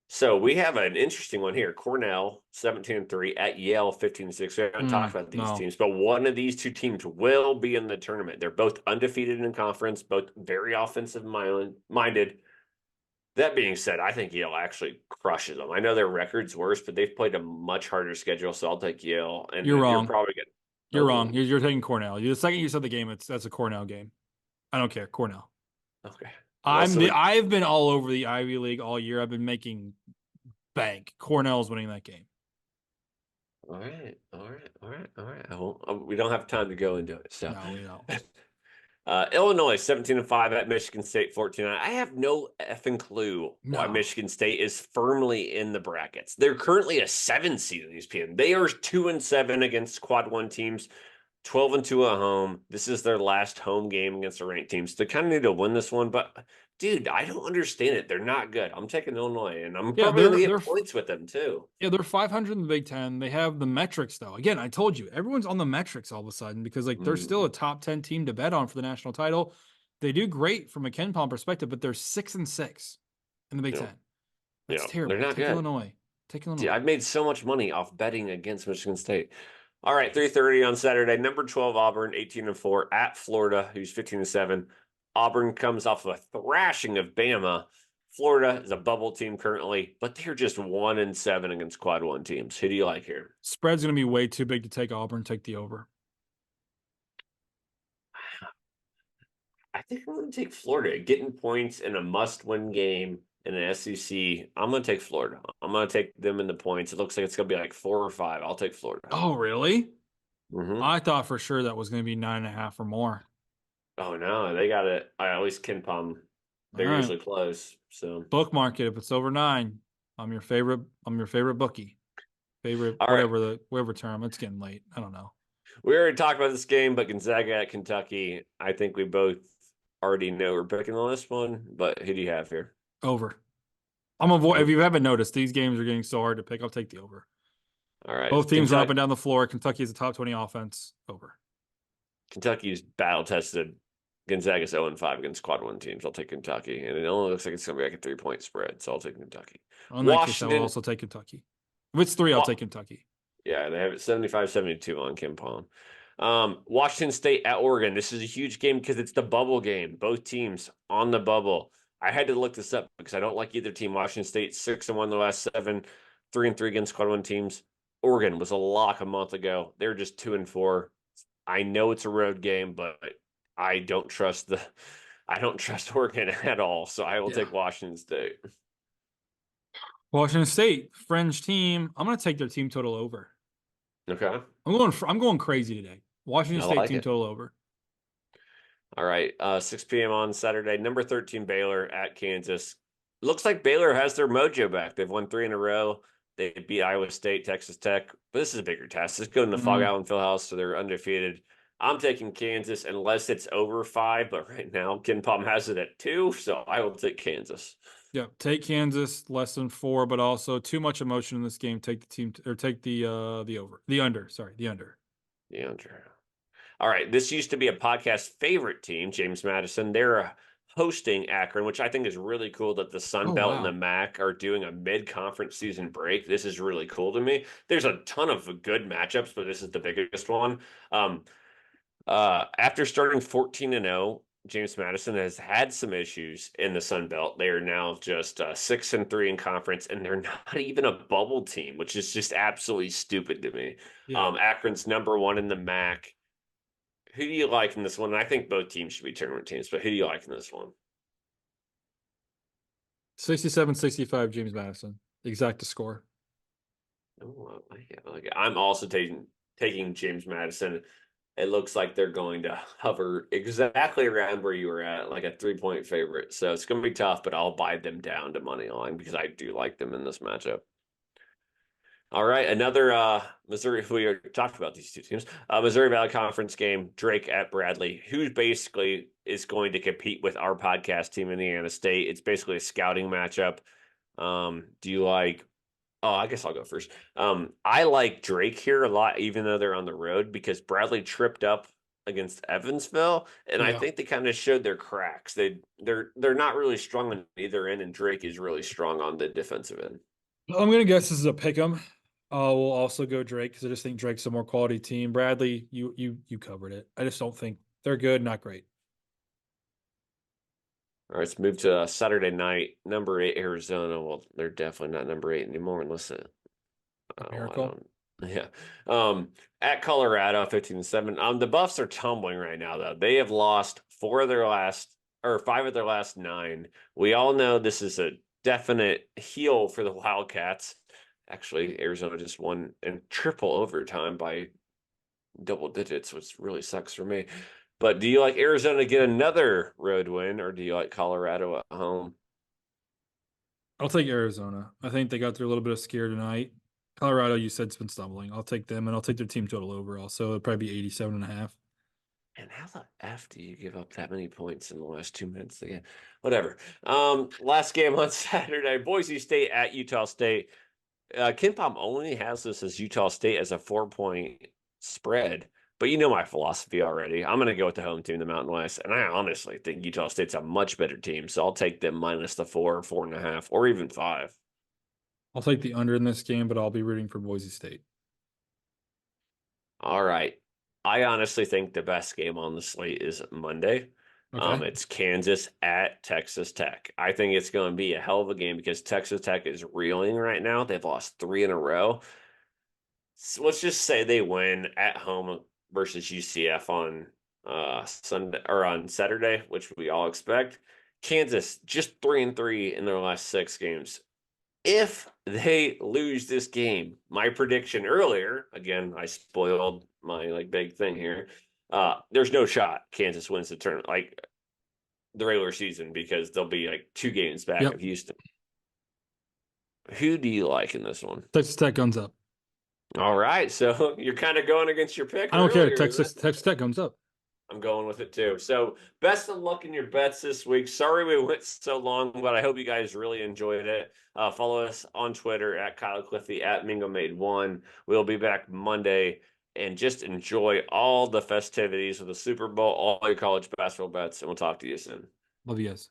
So we have an interesting one here. Cornell 17-3 at Yale 15-6. We haven't talked about these teams, but one of these 2 teams will be in the tournament. They're both undefeated in conference, both very offensive minded. That being said, I think Yale actually crushes them. I know their record's worse, but they've played a much harder schedule, so I'll take Yale. And you're wrong. You're probably getting. You're wrong. You're taking Cornell. The second you said the game, that's a Cornell game. I don't care. Cornell. Okay. Well, I've been all over the Ivy League all year. I've been making bank. Cornell's winning that game. All right, all right, all right, all right. We don't have time to go into it. So, No, we don't. Illinois 17-5 at Michigan State 14-9. I have no effing clue why No. Michigan State is firmly in the brackets. They're currently a 7 seed in these PM. They are 2-7 against quad one teams. 12-2 at home. This is their last home game against the ranked teams. They kind of need to win this one, but dude, I don't understand it. They're not good. I'm taking Illinois, and I'm Yeah, probably going to they're get points with them too. yeah, they're 500 in the Big Ten. They have the metrics though. Again, I told you, everyone's on the metrics all of a sudden because like they're still a top 10 team to bet on for the national title. They do great from a Ken Palm perspective, but they're 6-6 in the Big Yeah, Ten. That's they're terrible. not Take good. Illinois. Take Dude, Illinois. I've made so much money off betting against Michigan State. All right, 3:30 on Saturday. Number 12 Auburn, 18-4 at Florida, who's 15-7. Auburn comes off a thrashing of Bama. Florida is a bubble team currently, but they're just 1-7 against quad one teams. Who do you like here? Spread's going to be way too big to take Auburn. Take the over. I think I'm going to take Florida. Getting points in a must-win game in an SEC. I'm going to take Florida. I'm going to take them in the points. It looks like it's going to be like 4 or 5. I'll take Florida. Oh, really? Mm-hmm. I thought for sure that was going to be 9.5 or more. Oh no, they got it. I always Ken Palm. All They're right. usually close. So Bookmark it if it's over 9. I'm your favorite bookie. Favorite all right. whatever term. It's getting late. I don't know. We already talked about this game, but Gonzaga at Kentucky. I think we both already know we're picking on this one, but who do you have here? Over. If you haven't noticed, these games are getting so hard to pick. I'll take the over. All right. Both teams are up and down the floor. Kentucky is a top 20 offense. Over. Kentucky's battle tested. Gonzaga's 0-5 against quad one teams. I'll take Kentucky. And it only looks like it's going to be like a 3-point spread. So I'll take Kentucky. In that case, I will also take Kentucky. If it's 3, I'll take Kentucky. Yeah, they have it 75-72 on Ken Palm. Washington State at Oregon. This is a huge game because it's the bubble game. Both teams on the bubble. I had to look this up because I don't like either team. Washington State 6-1 the last 7, 3-3 against quad one teams. Oregon was a lock a month ago. They're just 2-4. I know it's a road game, but I don't trust Oregon at all. So I will take Washington State. Washington State, fringe team. I'm going to take their team total over. Okay. I'm going crazy today. Washington State team total over. All right. 6 p.m. on Saturday. Number 13 Baylor at Kansas. Looks like Baylor has their mojo back. They've won 3 in a row. They beat Iowa State, Texas Tech. But this is a bigger test. Let's go to the Fog Island Fieldhouse, so they're undefeated. I'm taking Kansas unless it's over 5, but right now Ken Palm has it at 2, so I will take Kansas. Yeah, take Kansas less than 4, but also too much emotion in this game. Take the team or take the over, the under. Sorry, the under. The under. All right, this used to be a podcast favorite team, James Madison. They're hosting Akron, which I think is really cool that the Sun Belt and the MAC are doing a mid-conference season break. This is really cool to me. There's a ton of good matchups, but this is the biggest one. After starting 14-0, James Madison has had some issues in the Sun Belt. They are now just 6-3 in conference, and they're not even a bubble team, which is just absolutely stupid to me. Yeah. Akron's number 1 in the MAC. Who do you like in this one? And I think both teams should be tournament teams, but who do you like in this one? 67-65, James Madison. Exact to score. Oh, I like it. I'm also taking James Madison. It looks like they're going to hover exactly around where you were at, like a 3-point favorite. So it's going to be tough, but I'll buy them down to money line because I do like them in this matchup. All right, another Missouri. We already talked about these two teams. Missouri Valley Conference game. Drake at Bradley, who basically is going to compete with our podcast team, Indiana State. It's basically a scouting matchup. Do you like? Oh, I guess I'll go first. I like Drake here a lot, even though they're on the road, because Bradley tripped up against Evansville, and I think they kind of showed their cracks. They're not really strong on either end, and Drake is really strong on the defensive end. I'm gonna guess this is a pick 'em. We'll also go Drake because I just think Drake's a more quality team. Bradley, you covered it. I just don't think they're good, not great. All right, let's move to Saturday night. Number 8 Arizona. Well, they're definitely not number 8 anymore unless it. Miracle. Yeah. At Colorado, 15-7. The Buffs are tumbling right now, though. They have lost 5 of their last 9. We all know this is a definite heel for the Wildcats. Actually, Arizona just won in triple overtime by double digits, which really sucks for me. But do you like Arizona to get another road win, or do you like Colorado at home? I'll take Arizona. I think they got through a little bit of scare tonight. Colorado, you said, has been stumbling. I'll take them, and I'll take their team total overall. So it'll probably be 87.5. And how the F do you give up that many points in the last 2 minutes again? Whatever. Last game on Saturday, Boise State at Utah State. Ken Pom only has this as Utah State as a 4-point spread. But you know my philosophy already. I'm going to go with the home team, the Mountain West. And I honestly think Utah State's a much better team. So I'll take them minus the 4, 4.5, or even 5. I'll take the under in this game, but I'll be rooting for Boise State. All right. I honestly think the best game on the slate is Monday. Okay. It's Kansas at Texas Tech. I think it's going to be a hell of a game because Texas Tech is reeling right now. They've lost 3 in a row. So let's just say they win at home versus UCF on Sunday or on Saturday, which we all expect. Kansas just 3-3 in their last 6 games. If they lose this game, my prediction earlier, again, I spoiled my big thing here. There's no shot Kansas wins the tournament, the regular season, because they'll be 2 games back Yep. of Houston. Who do you like in this one? Texas Tech guns up. All right, so you're kind of going against your pick. I don't care. Earlier, Texas Tech guns up. I'm going with it too. So best of luck in your bets this week. Sorry we went so long, but I hope you guys really enjoyed it. Follow us on Twitter at Kyle Cliffy at Mingo Made One. We'll be back Monday, and just enjoy all the festivities of the Super Bowl, all your college basketball bets, and we'll talk to you soon. Love you guys.